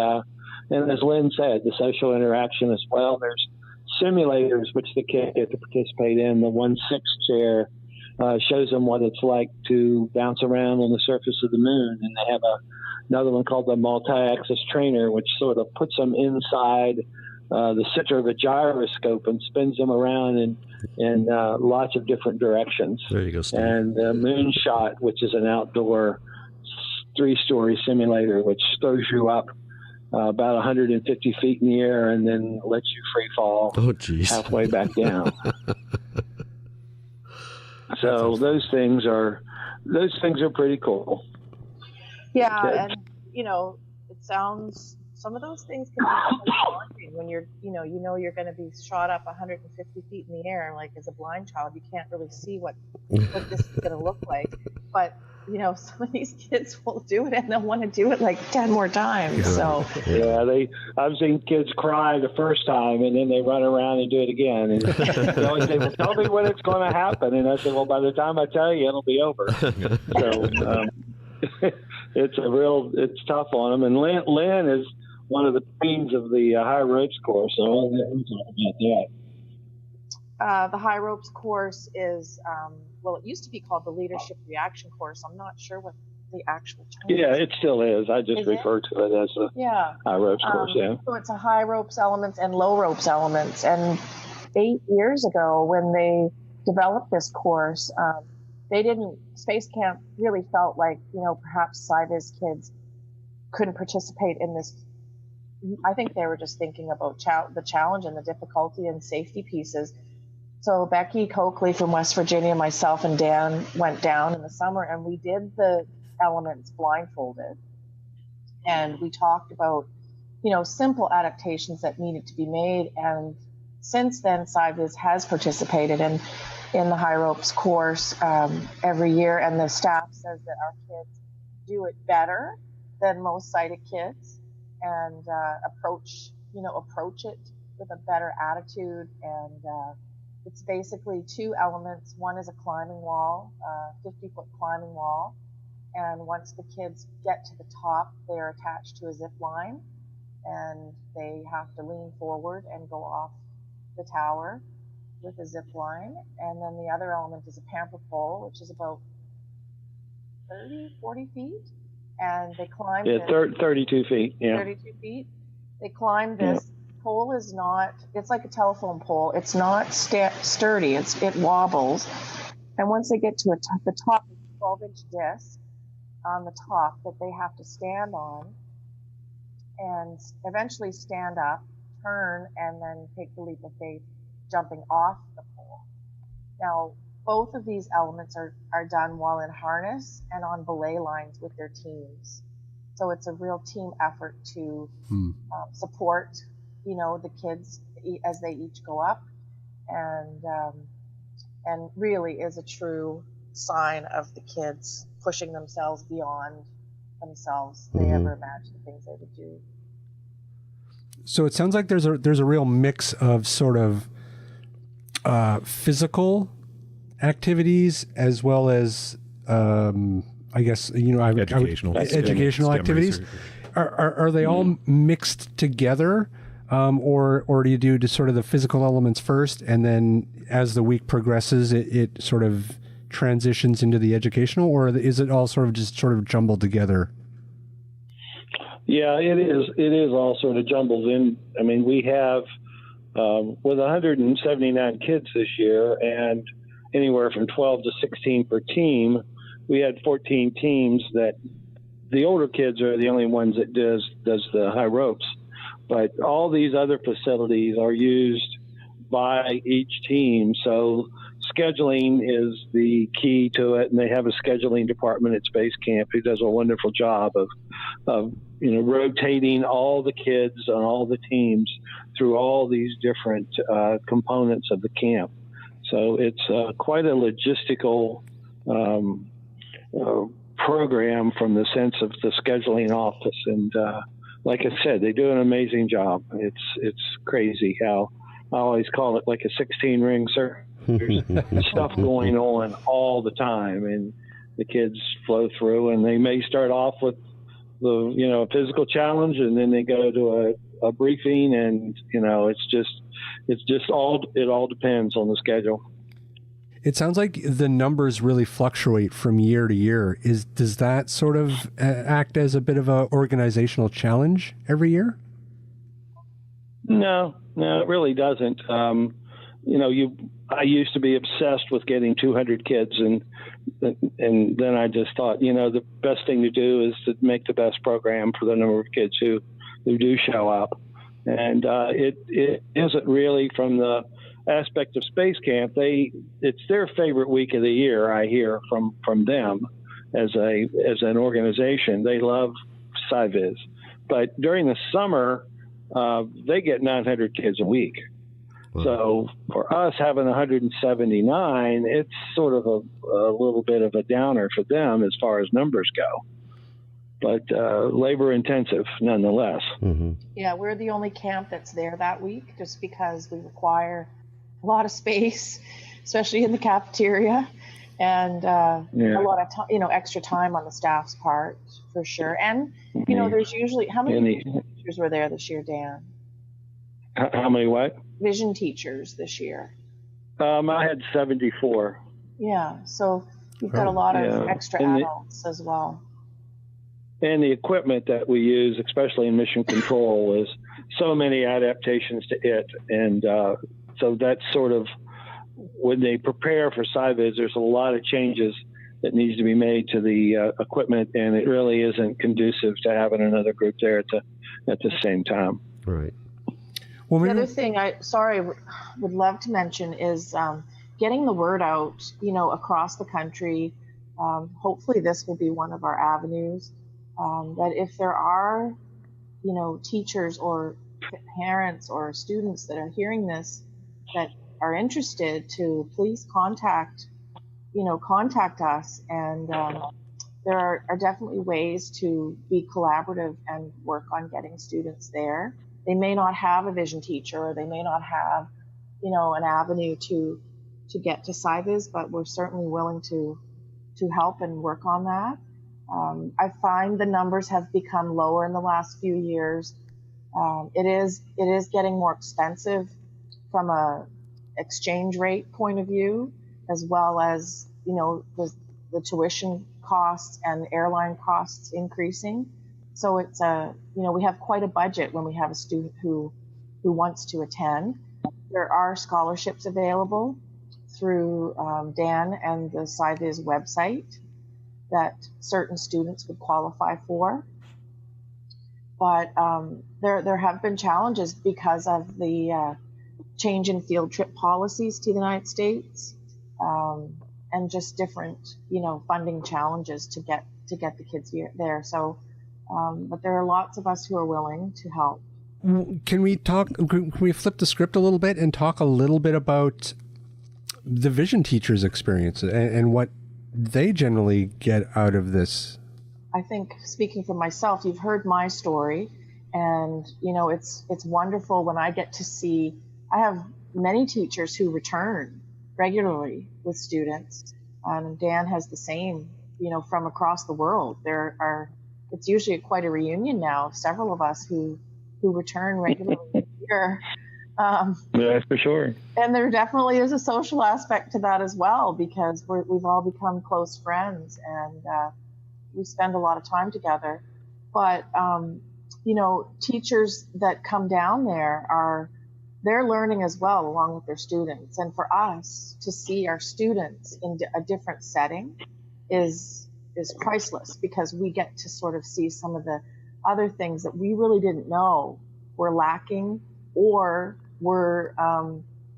as Lynn said, the social interaction as well. There's simulators which the kids get to participate in. The 1/6 chair shows them what it's like to bounce around on the surface of the moon, and they have another one called the multi-axis trainer, which sort of puts them inside the center of a gyroscope and spins them around in lots of different directions. There you go, Steve. And the Moonshot, which is an outdoor 3-story simulator, which throws you up about 150 feet in the air and then lets you free fall halfway back down. So those things are pretty cool. Yeah, and it sounds, some of those things can be daunting when you're you're going to be shot up 150 feet in the air. Like, as a blind child, you can't really see what this is going to look like. But some of these kids will do it, and they'll want to do it like 10 more times. So yeah, I've seen kids cry the first time, and then they run around and do it again. And they always say, "Well, tell me when it's going to happen." And I say, "Well, by the time I tell you, it'll be over." So it's tough on them. And Lynn is one of the queens of the high ropes course. So I'll let you talk about that. The high ropes course is, it used to be called the leadership reaction course. I'm not sure what the actual term is. Yeah, it still is. I just refer to it as a high ropes course, yeah. So it's a high ropes elements and low ropes elements. And 8 years ago, when they developed this course, Space Camp really felt like, perhaps SCIVIS kids couldn't participate in this. I think they were just thinking about the challenge and the difficulty and safety pieces. So Becky Coakley from West Virginia, myself and Dan went down in the summer, and we did the elements blindfolded. And we talked about, simple adaptations that needed to be made. And since then, SCIVIS has participated in the high ropes course every year. And the staff says that our kids do it better than most sighted kids and approach it with a better attitude. And it's basically 2 elements. One is a climbing wall, 50-foot climbing wall. And once the kids get to the top, they are attached to a zip line, and they have to lean forward and go off the tower with a zip line. And then the other element is a pamper pole, which is about 40 feet. And they climb 32 feet. Yeah. 32 feet. They climb this. Yeah. Pole is not, it's like a telephone pole. It's not sturdy. It wobbles. And once they get to the top, it's a 12-inch disc on the top that they have to stand on and eventually stand up, turn, and then take the leap of faith, jumping off the pole. Now, both of these elements are done while in harness and on belay lines with their teams. So it's a real team effort to support, the kids as they each go up, and really is a true sign of the kids pushing themselves beyond themselves. They ever imagined the things they would do. So it sounds like there's a real mix of sort of physical activities as well as I guess educational activities. Are they all mixed together, or do you do just sort of the physical elements first, and then as the week progresses, it sort of transitions into the educational, or is it all sort of jumbled together? Yeah, it is. It is all sort of jumbled in. I mean, we have with 179 kids this year, and anywhere from 12 to 16 per team. We had 14 teams that the older kids are the only ones that does the high ropes, but all these other facilities are used by each team. So scheduling is the key to it, and they have a scheduling department at Space Camp who does a wonderful job of rotating all the kids on all the teams through all these different components of the camp. So it's quite a logistical program from the sense of the scheduling office, and like I said, they do an amazing job. It's crazy how I always call it like a 16-ring circus. There's stuff going on all the time, and the kids flow through, and they may start off with a physical challenge, and then they go to a briefing, and it all depends on the schedule. It sounds like the numbers really fluctuate from year to year. Does that sort of act as a bit of an organizational challenge every year? No, it really doesn't. I used to be obsessed with getting 200 kids, and then I just thought, the best thing to do is to make the best program for the number of kids who do show up. And it isn't really from the aspect of Space Camp. It's their favorite week of the year. I hear from them as an organization. They love SCIVIS, but during the summer they get 900 kids a week. Wow. So for us having 179, it's sort of a little bit of a downer for them as far as numbers go, but labor intensive nonetheless. Mm-hmm. Yeah, we're the only camp that's there that week just because we require a lot of space, especially in the cafeteria, and a lot of extra time on the staff's part for sure. And there's usually how many teachers were there this year, Dan? How many what? Vision teachers this year. I had 74. Yeah, so you've got a lot of extra adults as well. And the equipment that we use, especially in mission control, is so many adaptations to it, and so that's sort of when they prepare for SCIVIS, there's a lot of changes that needs to be made to the equipment, and it really isn't conducive to having another group there at the same time. Right. Well, the other thing I would love to mention is getting the word out, across the country. Hopefully this will be one of our avenues, that if there are, teachers or parents or students that are hearing this that are interested, to please contact us, and there are definitely ways to be collaborative and work on getting students there. They may not have a vision teacher, or they may not have, an avenue to get to SCIVIS, but we're certainly willing to help and work on that. I find the numbers have become lower in the last few years. It is getting more expensive from a exchange rate point of view, as well as the tuition costs and airline costs increasing. So it's we have quite a budget when we have a student who wants to attend. There are scholarships available through Dan and the SCIVIS website that certain students would qualify for. But there have been challenges because of the change in field trip policies to the United States, and just different, funding challenges to get the kids there. So, but there are lots of us who are willing to help. Can we flip the script a little bit and talk a little bit about the vision teachers' experience and what they generally get out of this? I think, speaking for myself, you've heard my story, and it's wonderful when I get to see. I have many teachers who return regularly with students, and Dan has the same, from across the world. It's usually quite a reunion now of several of us who return regularly here. Yeah, for sure. And there definitely is a social aspect to that as well, because we've all become close friends, and we spend a lot of time together. But teachers that come down there they're learning as well along with their students. And for us to see our students in a different setting is priceless, because we get to sort of see some of the other things that we really didn't know were lacking, or were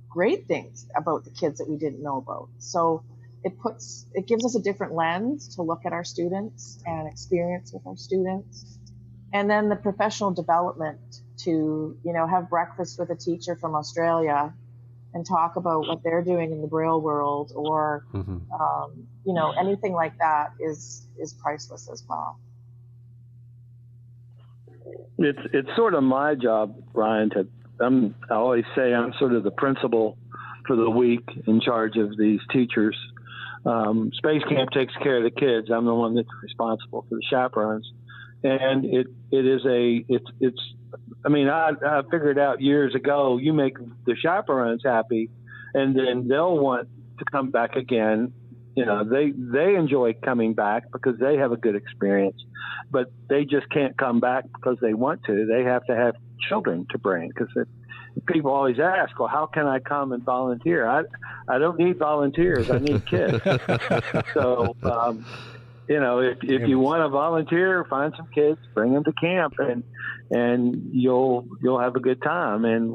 great things about the kids that we didn't know about. So it gives us a different lens to look at our students and experience with our students. And then the professional development to, have breakfast with a teacher from Australia and talk about what they're doing in the Braille world, or, anything like that is priceless as well. It's sort of my job, Brian, I always say I'm sort of the principal for the week, in charge of these teachers. Space Camp takes care of the kids. I'm the one that's responsible for the chaperones. And I figured out years ago, you make the chaperones happy, and then they'll want to come back again. They enjoy coming back because they have a good experience, but they just can't come back because they want to. They have to have children to bring, because people always ask, well, how can I come and volunteer? I don't need volunteers. I need kids. So, if you want to volunteer, find some kids, bring them to camp, and you'll have a good time. And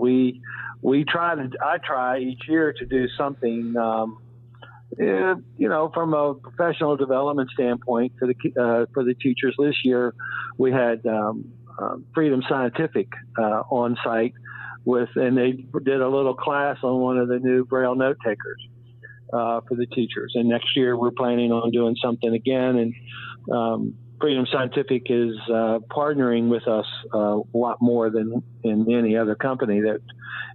I try each year to do something, from a professional development standpoint for the teachers. This year we had Freedom Scientific on site and they did a little class on one of the new Braille note takers for the teachers. And next year we're planning on doing something again. And Freedom Scientific is partnering with us a lot more than in any other company that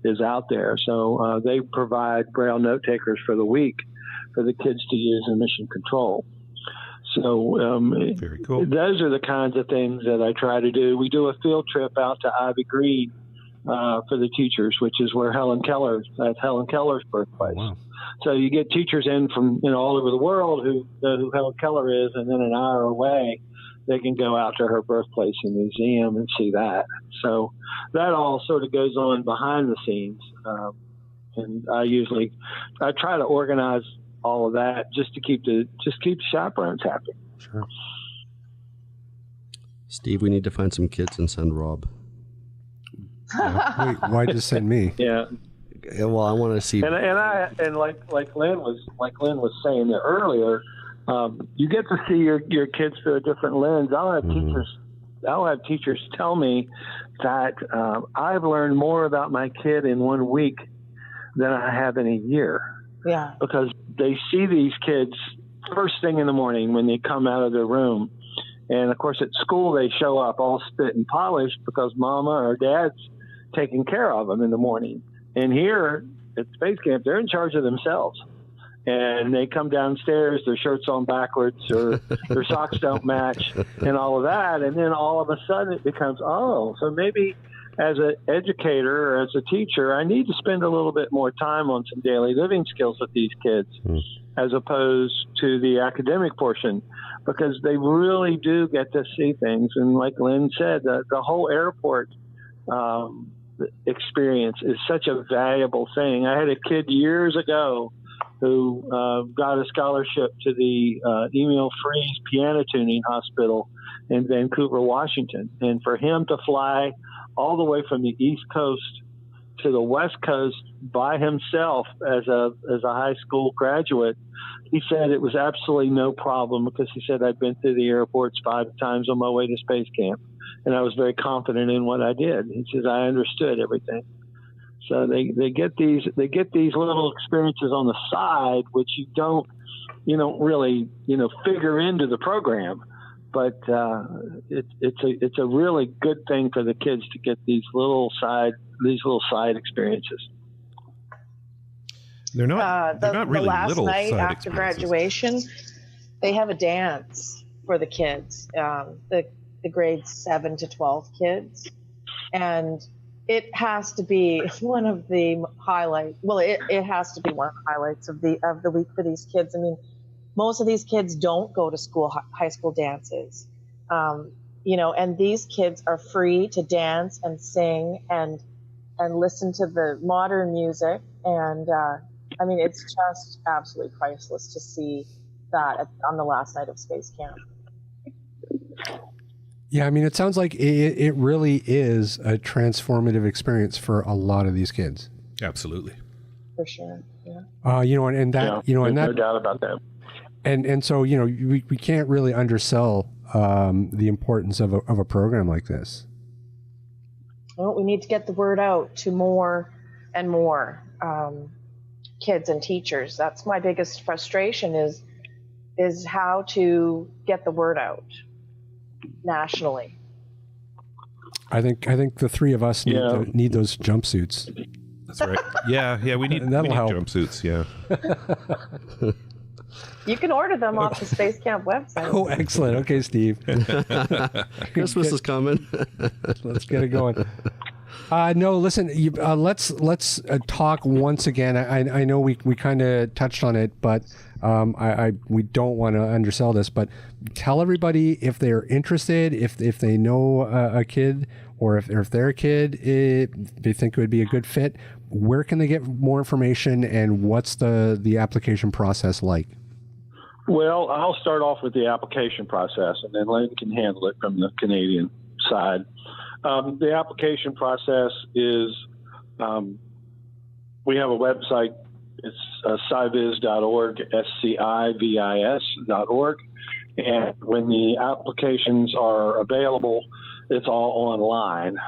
is out there. So they provide Braille note takers for the week for the kids to use in mission control. So very cool. Those are the kinds of things that I try to do. We do a field trip out to Ivy Green for the teachers, which is where that's Helen Keller's birthplace. Oh, wow. So you get teachers in from all over the world who know who Helen Keller is, and then an hour away they can go out to her birthplace and museum and see that. So that all sort of goes on behind the scenes, and I try to organize all of that just to keep the chaperones happy. Sure. Steve, we need to find some kids and send Rob. Wait, why just send me? Yeah. Well, I want to see. And like Lynn was saying there earlier, you get to see your kids through a different lens. I'll have teachers tell me that I've learned more about my kid in 1 week than I have in a year. Yeah. Because they see these kids first thing in the morning when they come out of their room. And of course, at school, they show up all spit and polished because mama or dad's taking care of them in the morning. And here at Space Camp, they're in charge of themselves. And they come downstairs, their shirt's on backwards, or their socks don't match, and all of that. And then all of a sudden it becomes, oh, so maybe as an educator or as a teacher, I need to spend a little bit more time on some daily living skills with these kids as opposed to the academic portion, because they really do get to see things. And like Lynn said, the whole airport experience is such a valuable thing. I had a kid years ago who got a scholarship to the Emil Fries Piano Tuning Hospital in Vancouver, Washington. And for him to fly all the way from the East Coast to the West Coast by himself as a high school graduate, he said it was absolutely no problem, because he said, I'd been through the airports 5 times on my way to space camp, and I was very confident in what I did. He says, I understood everything. So they get these little experiences on the side, which you don't really figure into the program, but it's a really good thing for the kids to get these little side experiences. They're not really the last little night side after graduation, they have a dance for the kids, the grades 7 to 12 kids, and it has to be one of the highlights. Well, it has to be one of the highlights of the week for these kids. I mean, most of these kids don't go to high school dances, and these kids are free to dance and sing and listen to the modern music. And I mean, it's just absolutely priceless to see that on the last night of Space Camp. Yeah, I mean, it sounds like it really is a transformative experience for a lot of these kids. Absolutely. For sure, yeah. And that, and that, no doubt about that. And so, we can't really undersell the importance of a program like this. Well, we need to get the word out to more and more kids and teachers. That's my biggest frustration is how to get the word out nationally. I think the three of us need those jumpsuits. That's right. Yeah, we need help. jumpsuits. Yeah. You can order them off the Space Camp website. Oh, excellent. Okay, Steve. Christmas is coming. Let's get it going. No, listen. Let's talk once again. I know we kind of touched on it, but we don't want to undersell this. But tell everybody if they're interested, if they know a kid, or if they're a kid, they think it would be a good fit. Where can they get more information, and what's the application process like? Well, I'll start off with the application process, and then Lynn can handle it from the Canadian side. The application process is, we have a website. It's SCIVIS.org, SCIVIS.org. And when the applications are available, it's all online.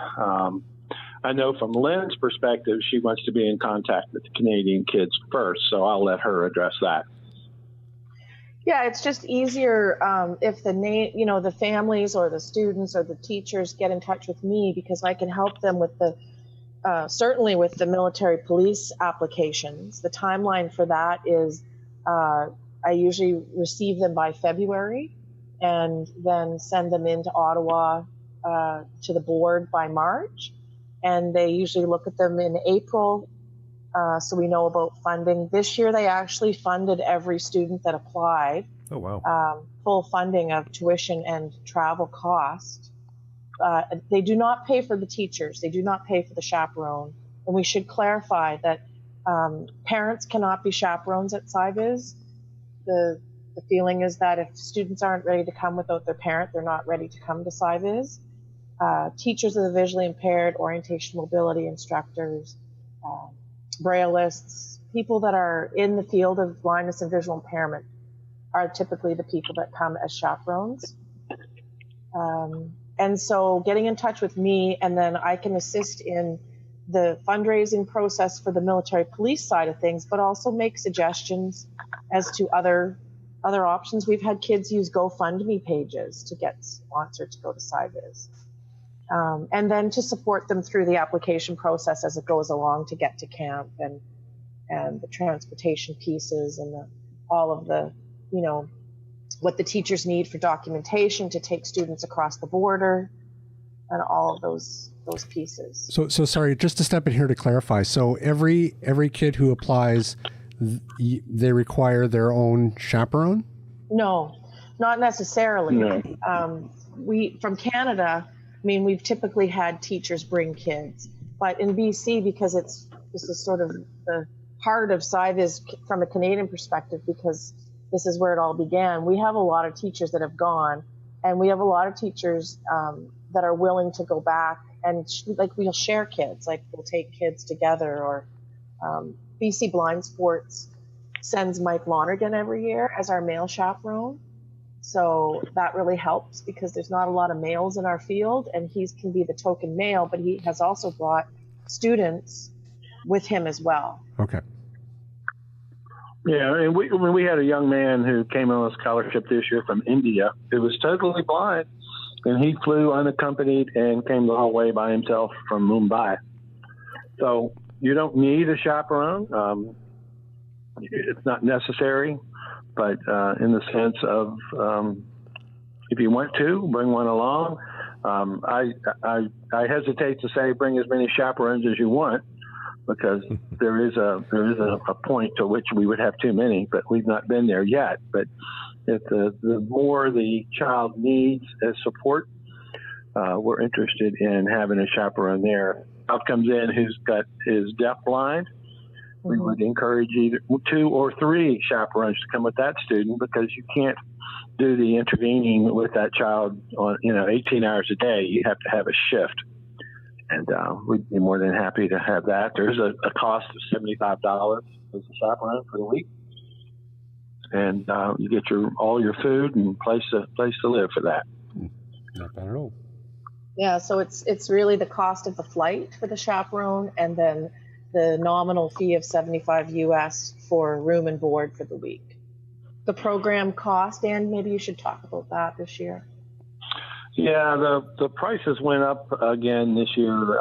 I know from Lynn's perspective, she wants to be in contact with the Canadian kids first, so I'll let her address that. Yeah, it's just easier if the families or the students or the teachers get in touch with me, because I can help them with certainly with the military police applications. The timeline for that is I usually receive them by February and then send them into Ottawa to the board by March. And they usually look at them in April, so we know about funding. This year, they actually funded every student that applied. Oh, wow. Full funding of tuition and travel cost. They do not pay for the teachers. They do not pay for the chaperone. And we should clarify that parents cannot be chaperones at SCIVIS. The feeling is that if students aren't ready to come without their parent, they're not ready to come to SCIVIS. Teachers of the visually impaired, orientation mobility instructors, braillists, people that are in the field of blindness and visual impairment are typically the people that come as chaperones. And so getting in touch with me, and then I can assist in the fundraising process for the military police side of things, but also make suggestions as to other other options. We've had kids use GoFundMe pages to get sponsored to go to SCIVIS. And then to support them through the application process as it goes along to get to camp, and the transportation pieces, and all of the, what the teachers need for documentation to take students across the border, and all of those pieces. So sorry, just to step in here to clarify. So every kid who applies, they require their own chaperone? No, not necessarily. No. We, from Canada, we've typically had teachers bring kids, but in BC, because this is sort of the heart of SCIVIS from a Canadian perspective, because this is where it all began. We have a lot of teachers that have gone, and we have a lot of teachers that are willing to go back, and we'll share kids, we'll take kids together, or BC Blind Sports sends Mike Lonergan every year as our male chaperone. So that really helps, because there's not a lot of males in our field, and he can be the token male, but he has also brought students with him as well. Okay. Yeah, and we had a young man who came on a scholarship this year from India who was totally blind, and he flew unaccompanied and came the whole way by himself from Mumbai. So you don't need a chaperone. It's not necessary. But in the sense of if you want to, bring one along. I hesitate to say bring as many chaperones as you want, because there is a point to which we would have too many, but we've not been there yet. But if the more the child needs as support, we're interested in having a chaperone there. Child comes in is deafblind. We would encourage either 2 or 3 chaperones to come with that student, because you can't do the intervening with that child on 18 hours a day. You have to have a shift, and we'd be more than happy to have that. There's a cost of $75 as a chaperone for the week, and you get all your food and place to live for that. Not bad at all. Yeah, so it's really the cost of the flight for the chaperone, and then the nominal fee of $75 US for room and board for the week. The program cost, and maybe you should talk about that this year. Yeah, the prices went up again this year,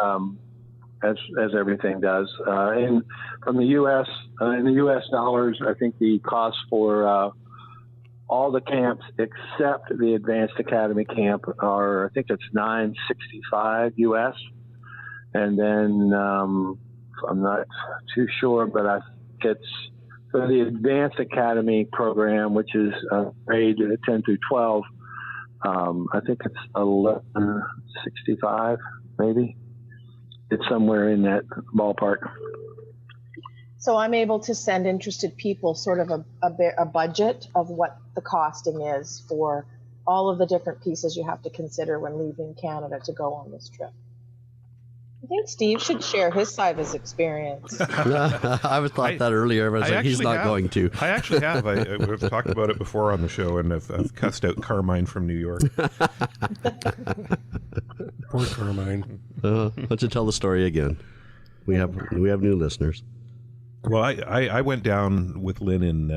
as everything does. And from the U.S., in the U.S. dollars, I think the cost for all the camps except the Advanced Academy camp are, I think it's $965 US, and then I'm not too sure, but I think it's for the Advanced Academy program, which is grade 10 through 12. I think it's $1165, maybe. It's somewhere in that ballpark. So I'm able to send interested people sort of a budget of what the costing is for all of the different pieces you have to consider when leaving Canada to go on this trip. I think Steve should share his SCIVIS experience. I was thought that earlier, but I was like, he's not going to. I actually have. We've talked about it before on the show, and I've cussed out Carmine from New York. Poor Carmine. Why don't you tell the story again? We have new listeners. Well, I went down with Lynn in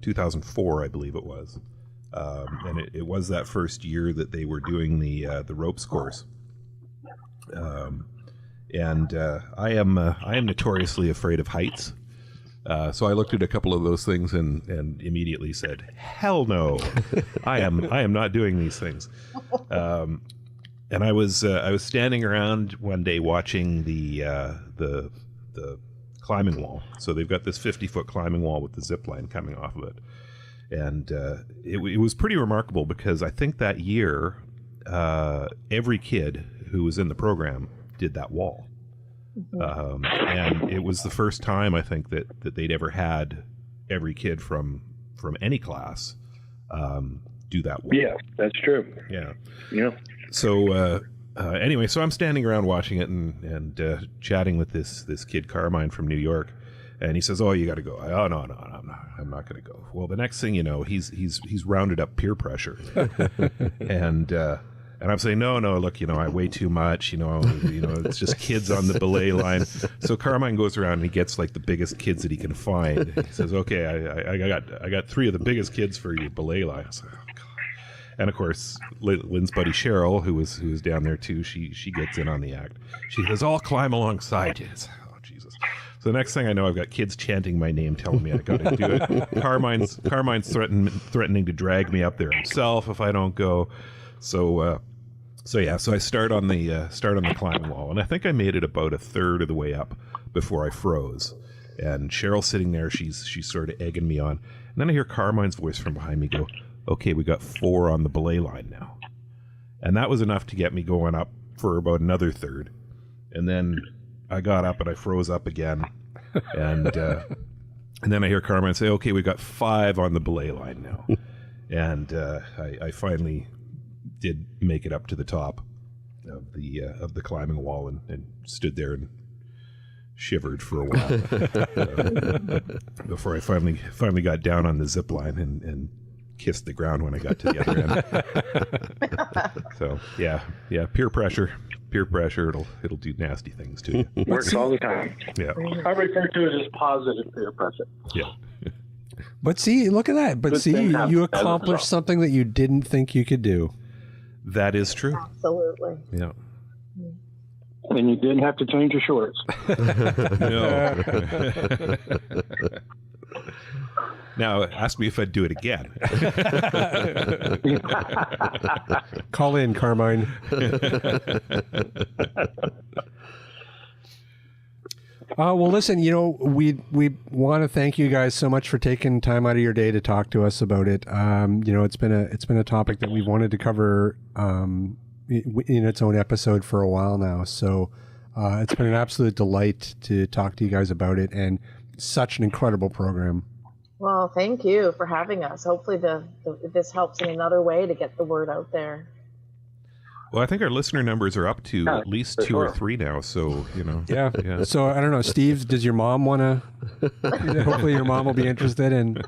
2004, I believe it was, and it was that first year that they were doing the ropes course. And I am notoriously afraid of heights. So I looked at a couple of those things and immediately said, "Hell no, I am not doing these things." And I was standing around one day watching the climbing wall. So they've got this 50-foot climbing wall with the zip line coming off of it, and it was pretty remarkable, because I think that year every kid who was in the program did that wall. And it was the first time, I think, that they'd ever had every kid from any class do that wall. Yeah, that's true. Yeah. Yeah. So anyway, so I'm standing around watching it and chatting with this kid Carmine from New York, and he says, "Oh, you got to go." "Oh, no, I'm not going to go." Well, the next thing you know, he's rounded up peer pressure, and And I'm saying, no, look, I weigh too much, it's just kids on the belay line. So Carmine goes around and he gets like the biggest kids that he can find. He says, okay, I got 3 of the biggest kids for your belay line. I was like, oh, God. And of course, Lynn's buddy Cheryl, who was down there too, she gets in on the act. She says, I'll climb alongside you. Oh, Jesus. So the next thing I know, I've got kids chanting my name, telling me I got to do it. Carmine's threatening to drag me up there himself if I don't go. So I start on the climbing wall, and I think I made it about a third of the way up before I froze. And Cheryl's sitting there, she's sort of egging me on. And then I hear Carmine's voice from behind me go, okay, we got 4 on the belay line now. And that was enough to get me going up for about another third. And then I got up and I froze up again. And then I hear Carmine say, okay, we got 5 on the belay line now. And I finally did make it up to the top of the climbing wall and stood there and shivered for a while before I finally got down on the zip line and kissed the ground when I got to the other end. So yeah, peer pressure, it'll do nasty things to you. Works all the time. Yeah, I refer to it as positive peer pressure. Yeah. But see, look at that. But see, you accomplished something that you didn't think you could do. That is true. Absolutely. Yeah. And you didn't have to change your shorts. No. Now, ask me if I'd do it again. Call in, Carmine. Well, listen, we want to thank you guys so much for taking time out of your day to talk to us about it. It's been a topic that we've wanted to cover in its own episode for a while now. So it's been an absolute delight to talk to you guys about it, and such an incredible program. Well, thank you for having us. Hopefully this helps in another way to get the word out there. Well, I think our listener numbers are up to at least 2 or 3 now. So, Yeah. So I don't know, Steve, does your mom want to, hopefully your mom will be interested in.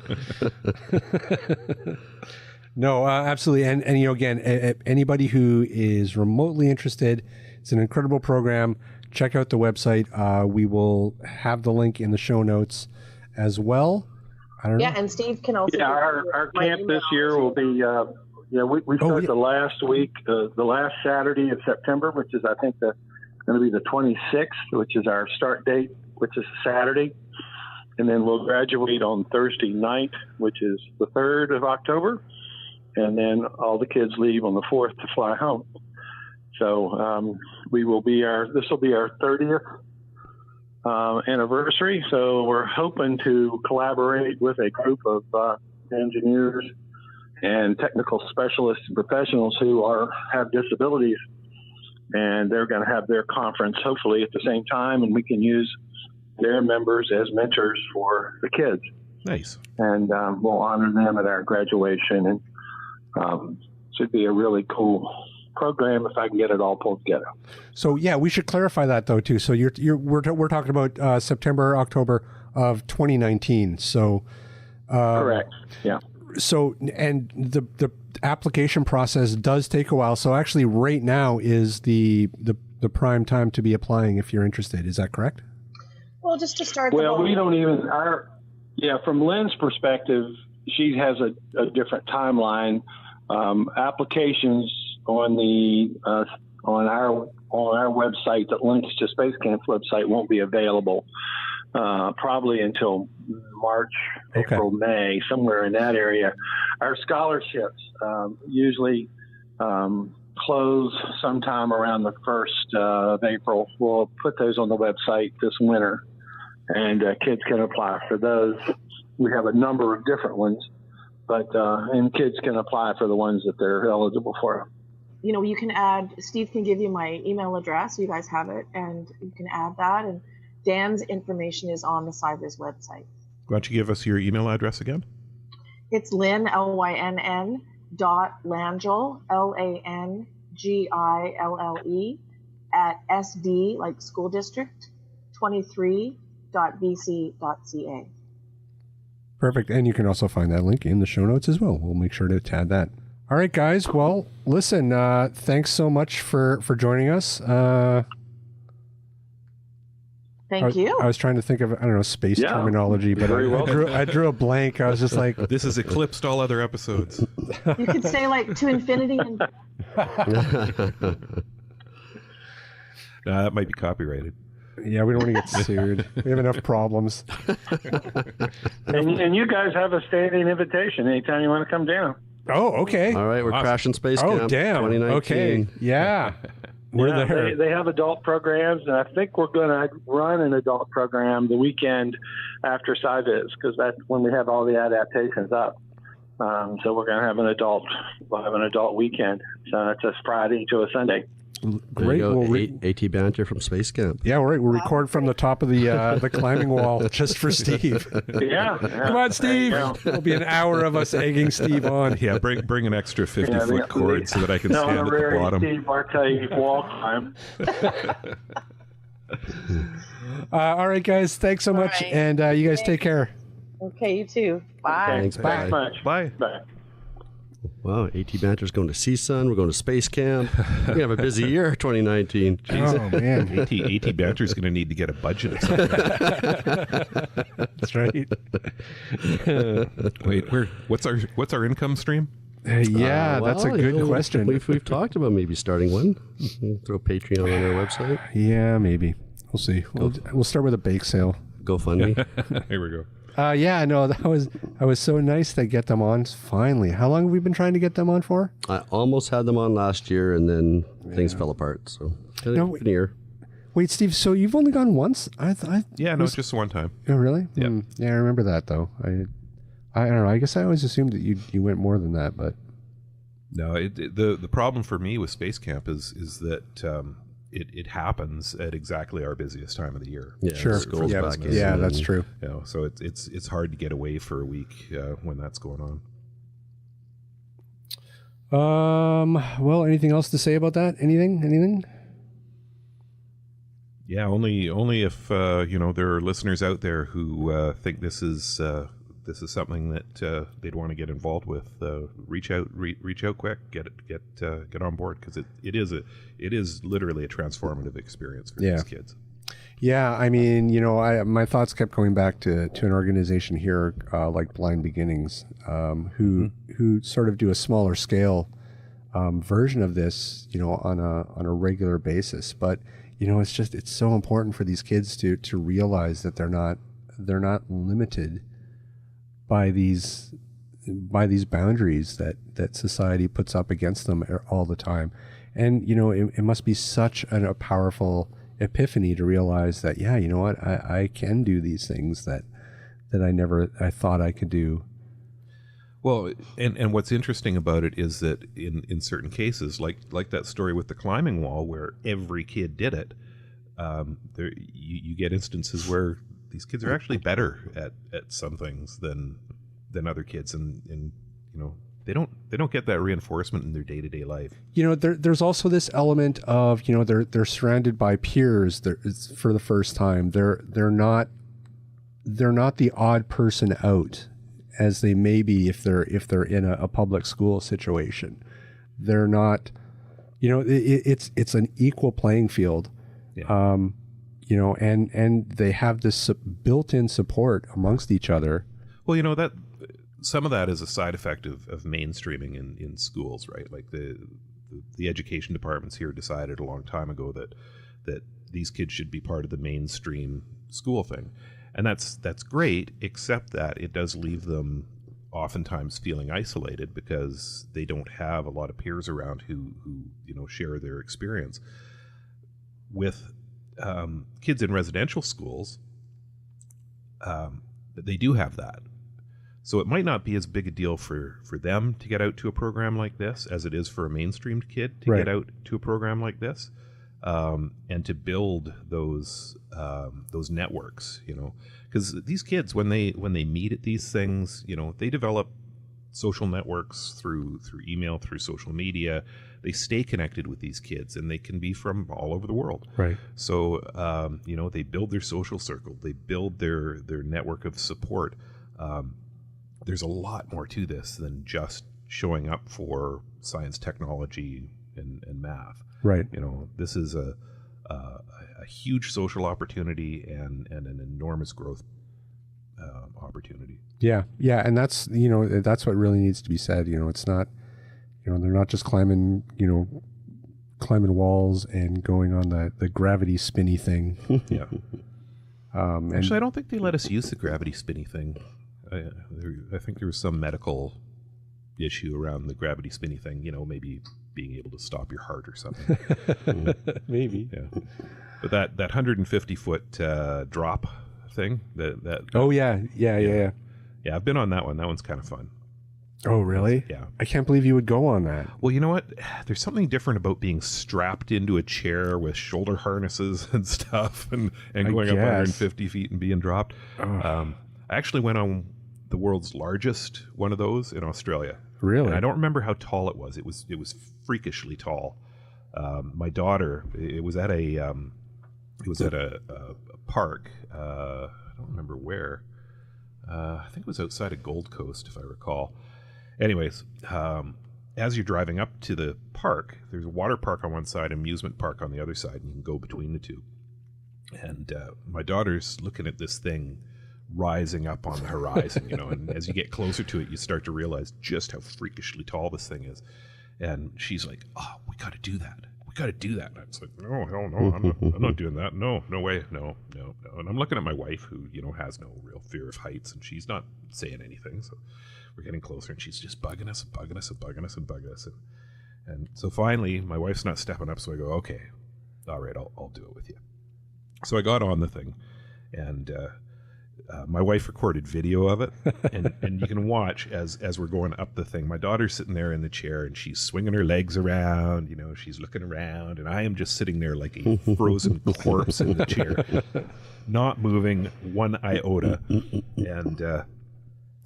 No, absolutely. And again, anybody who is remotely interested, it's an incredible program. Check out the website. We will have the link in the show notes as well. I don't know. Yeah, and Steve can also. Yeah, our camp this year will be. We start the last week, the last Saturday of September, which is I think going to be the 26th, which is our start date, which is Saturday, and then we'll graduate on Thursday night, which is the 3rd of October, and then all the kids leave on the 4th to fly home. So this will be our 30th. Anniversary, so we're hoping to collaborate with a group of engineers and technical specialists and professionals who have disabilities, and they're going to have their conference hopefully at the same time, and we can use their members as mentors for the kids. Nice. And we'll honor them at our graduation, and should be a really cool program if I can get it all pulled together. So yeah, we should clarify that though too. So we're talking about September, October of 2019. So correct. Yeah. So and the application process does take a while. So actually, right now is the prime time to be applying if you're interested. Is that correct? Well, just to start. Well, we don't even from Lynn's perspective, she has a different timeline. Applications on our website that links to Space Camp's website won't be available probably until March, April, May, somewhere in that area. Our scholarships usually close sometime around the 1st of April. We'll put those on the website this winter, and kids can apply for those. We have a number of different ones, and kids can apply for the ones that they're eligible for. You can add, Steve can give you my email address. You guys have it, and you can add that. And Dan's information is on the SCIVIS website. Why don't you give us your email address again? It's Lynn, Lynn, .Langille, LANGILLE, at SD, like school district, 23.bc.ca. Perfect. And you can also find that link in the show notes as well. We'll make sure to add that. All right, guys. Well, listen, thanks so much for joining us. Thank you. I was trying to think of, I don't know, space terminology, but I drew a blank. I was just like... This has eclipsed all other episodes. You could say like to infinity and... That might be copyrighted. Yeah, we don't want to get sued. We have enough problems. And you guys have a standing invitation anytime you want to come down. Oh, okay. All right, we're crashing Space Camp. Oh, damn. 2019. Okay. Yeah. We're there. They have adult programs, and I think we're going to run an adult program the weekend after SCIVIS, because that's when we have all the adaptations up. So we're going to have an adult weekend. So it's a Friday to a Sunday. Great. AT Banter from Space Camp. Yeah, we'll record from the top of the climbing wall just for Steve. Yeah. Come on, Steve. It'll be an hour of us egging Steve on. Yeah, bring an extra 50-foot cord so that I can stand at the bottom. Steve Barclay wall climb. All right, guys. Thanks so much, and you guys take care. Okay, you too. Bye. Okay, Thanks. thanks much. Bye. Bye. Wow, AT Banter's going to CSUN. We're going to Space Camp. We have a busy year, 2019. Oh, man. AT Banter's going to need to get a budget at some point. That's right. Wait, what's our income stream? That's a good question. We've talked about maybe starting one. Throw Patreon on our website. Yeah, maybe. We'll see. We'll start with a bake sale. GoFundMe. Here we go. That was so nice to get them on finally. How long have we been trying to get them on for? I almost had them on last year, and then things fell apart. So an year. Wait, Steve. So you've only gone once? Just one time. Oh, really? Yeah. Yeah, I remember that though. I don't know. I guess I always assumed that you went more than that, but no. The problem for me with Space Camp is that. It happens at exactly our busiest time of the year. Yeah, sure. School's back in. Yeah, that's true. So it's hard to get away for a week when that's going on. Well, anything else to say about that? Anything? Yeah, only if there are listeners out there who think this is something that they'd want to get involved with. Reach out quick. Get on board, because it is literally a transformative experience for these kids. Yeah, I mean, my thoughts kept going back to an organization here like Blind Beginnings, who sort of do a smaller scale version of this, on a regular basis. But it's so important for these kids to realize that they're not limited by these boundaries that society puts up against them all the time. And it must be such a powerful epiphany to realize that I can do these things that I thought I could do. Well, and what's interesting about it is that in certain cases, like that story with the climbing wall, where every kid did it, you get instances where these kids are actually better at some things than other kids, and they don't get that reinforcement in their day-to-day life. There's also this element of they're surrounded by peers. For the first time, they're not the odd person out as they may be if they're in a public school situation. They're not. It's an equal playing field. Yeah. And they have this built-in support amongst each other. Well, that some of that is a side effect of mainstreaming in schools, right? Like the education departments here decided a long time ago that these kids should be part of the mainstream school thing, and that's great, except that it does leave them oftentimes feeling isolated because they don't have a lot of peers around who share their experience. With kids in residential schools, they do have that. So it might not be as big a deal for them to get out to a program like this as it is for a mainstreamed kid to get out to a program like this, and to build those networks. Because these kids, when they meet at these things, they develop social networks through email, through social media. They stay connected with these kids, and they can be from all over the world. Right. So they build their social circle. They build their network of support. There's a lot more to this than just showing up for science, technology, and math. Right. This is a huge social opportunity and an enormous growth opportunity. Yeah, and that's that's what really needs to be said. It's not, they're not just climbing walls and going on the gravity spinny thing. Yeah. Actually, I don't think they let us use the gravity spinny thing. I think there was some medical issue around the gravity spinny thing. Maybe being able to stop your heart or something. Maybe. Yeah. But that 150-foot drop thing. That. Oh yeah. Yeah, I've been on that one. That one's kind of fun. Oh really? Yeah. I can't believe you would go on that. Well, you know what? There's something different about being strapped into a chair with shoulder harnesses and stuff, and going up 150 feet and being dropped. I actually went on the world's largest one of those in Australia. Really? And I don't remember how tall it was. It was freakishly tall. My daughter. It was at a park. I don't remember where. I think it was outside of Gold Coast, if I recall. Anyways, as you're driving up to the park, there's a water park on one side, amusement park on the other side, and you can go between the two. And my daughter's looking at this thing rising up on the horizon, and as you get closer to it, you start to realize just how freakishly tall this thing is. And she's like, "Oh, we got to do that. We got to do that." And I was like, "No, hell no, I'm not doing that. No way. No. And I'm looking at my wife, who, has no real fear of heights, and she's not saying anything. So we're getting closer, and she's just bugging us. And so finally, my wife's not stepping up, so I go, "Okay, all right, I'll do it with you." So I got on the thing, and my wife recorded video of it, and you can watch as we're going up the thing. My daughter's sitting there in the chair, and she's swinging her legs around, she's looking around, and I am just sitting there like a frozen corpse in the chair, not moving one iota. And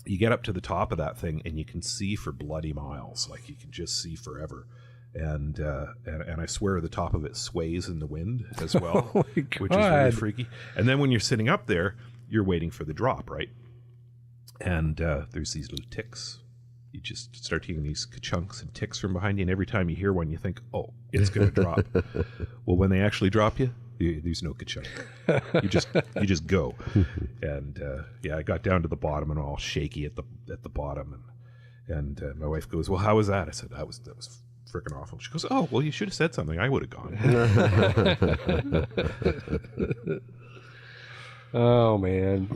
you get up to the top of that thing, and you can see for bloody miles, like you can just see forever. And I swear the top of it sways in the wind as well, oh my God, which is really freaky. And then when you're sitting up there, you're waiting for the drop, right? And there's these little ticks. You just start hearing these ka-chunks and ticks from behind you, and every time you hear one, you think, "Oh, it's going to drop." Well, when they actually drop you, there's no ka-chunk. You just go. And I got down to the bottom and all shaky at the bottom, and my wife goes, "Well, how was that?" I said, "That was freaking awful." She goes, "Oh, well, you should have said something. I would have gone." Oh man.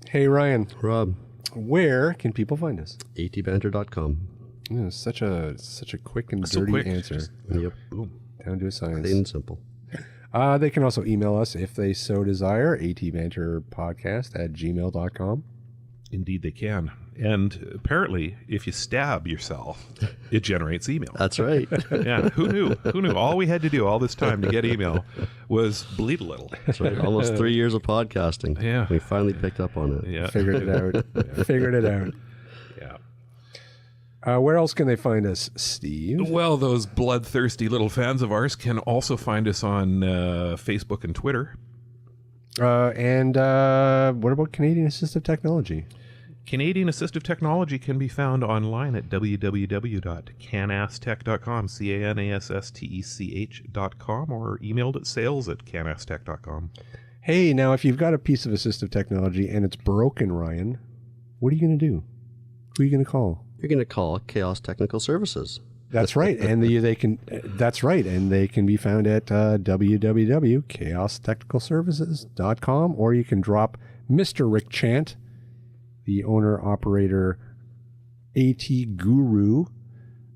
Hey Ryan. Rob. Where can people find us? atbanter.com. Yeah, such a quick and dirty answer. Yep. Boom. Down to a science. Plain and simple. They can also email us if they so desire, atbanterpodcast@gmail.com. Indeed they can. And apparently, if you stab yourself, it generates email. That's right. Yeah, who knew? All we had to do all this time to get email was bleed a little. That's right. Almost 3 years of podcasting. Yeah. We finally picked up on it. Yeah. Figured it out. Figured it out. Yeah. Where else can they find us, Steve? Well, those bloodthirsty little fans of ours can also find us on Facebook and Twitter. And what about Canadian Assistive Technology? Canadian Assistive Technology can be found online at www.canastech.com, CANASSTECH.com, or emailed at sales@canastech.com. Hey, now if you've got a piece of assistive technology and it's broken, Ryan, what are you going to do? Who are you going to call? You're going to call Chaos Technical Services. That's right, and they can be found at www.chaostechnicalservices.com, or you can drop Mr. Rick Chant, the owner-operator AT Guru,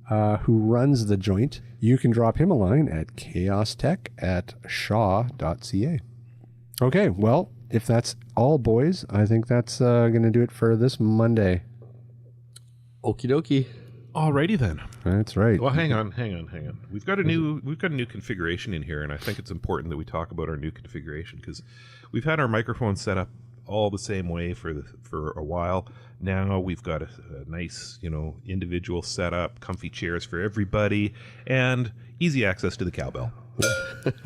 who runs the joint. You can drop him a line at chaostech@shaw.ca. Okay, well, if that's all, boys, I think that's going to do it for this Monday. Okie dokie. Alrighty then. That's right. Well, hang on. We've got a new configuration in here, and I think it's important that we talk about our new configuration because we've had our microphone set up all the same way for a while. Now we've got a nice, individual setup, comfy chairs for everybody, and easy access to the cowbell.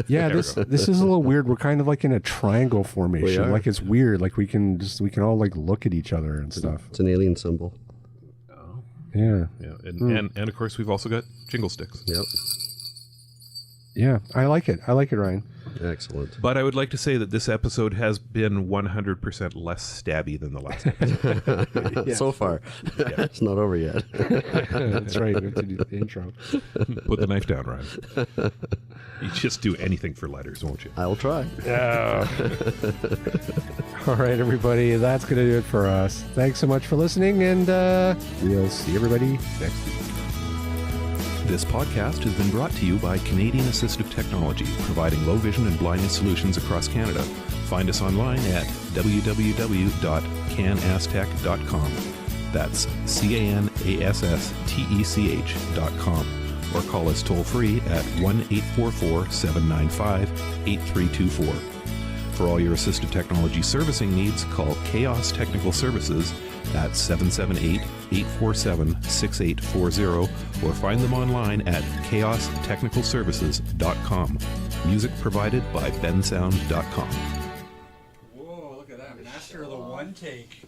Yeah, this is a little weird. We're kind of like in a triangle formation. Like it's weird. Like we can all like look at each other and stuff. It's an alien symbol. Yeah. And of course, we've also got jingle sticks. Yep. Yeah, I like it. I like it, Ryan. Excellent. But I would like to say that this episode has been 100% less stabby than the last episode. So far. It's not over yet. That's right. We have to do the intro. Put the knife down, Ryan. You just do anything for letters, won't you? I'll try. All right, everybody. That's going to do it for us. Thanks so much for listening, and we'll see everybody next week. This podcast has been brought to you by Canadian Assistive Technology, providing low vision and blindness solutions across Canada. Find us online at www.canasstech.com. That's CANASSTECH.com. Or call us toll free at 1-844-795-8324. For all your assistive technology servicing needs, call Chaos Technical Services at 778-847-6840 or find them online at chaostechnicalservices.com. Music provided by bensound.com. Whoa, look at that. Master of the one take.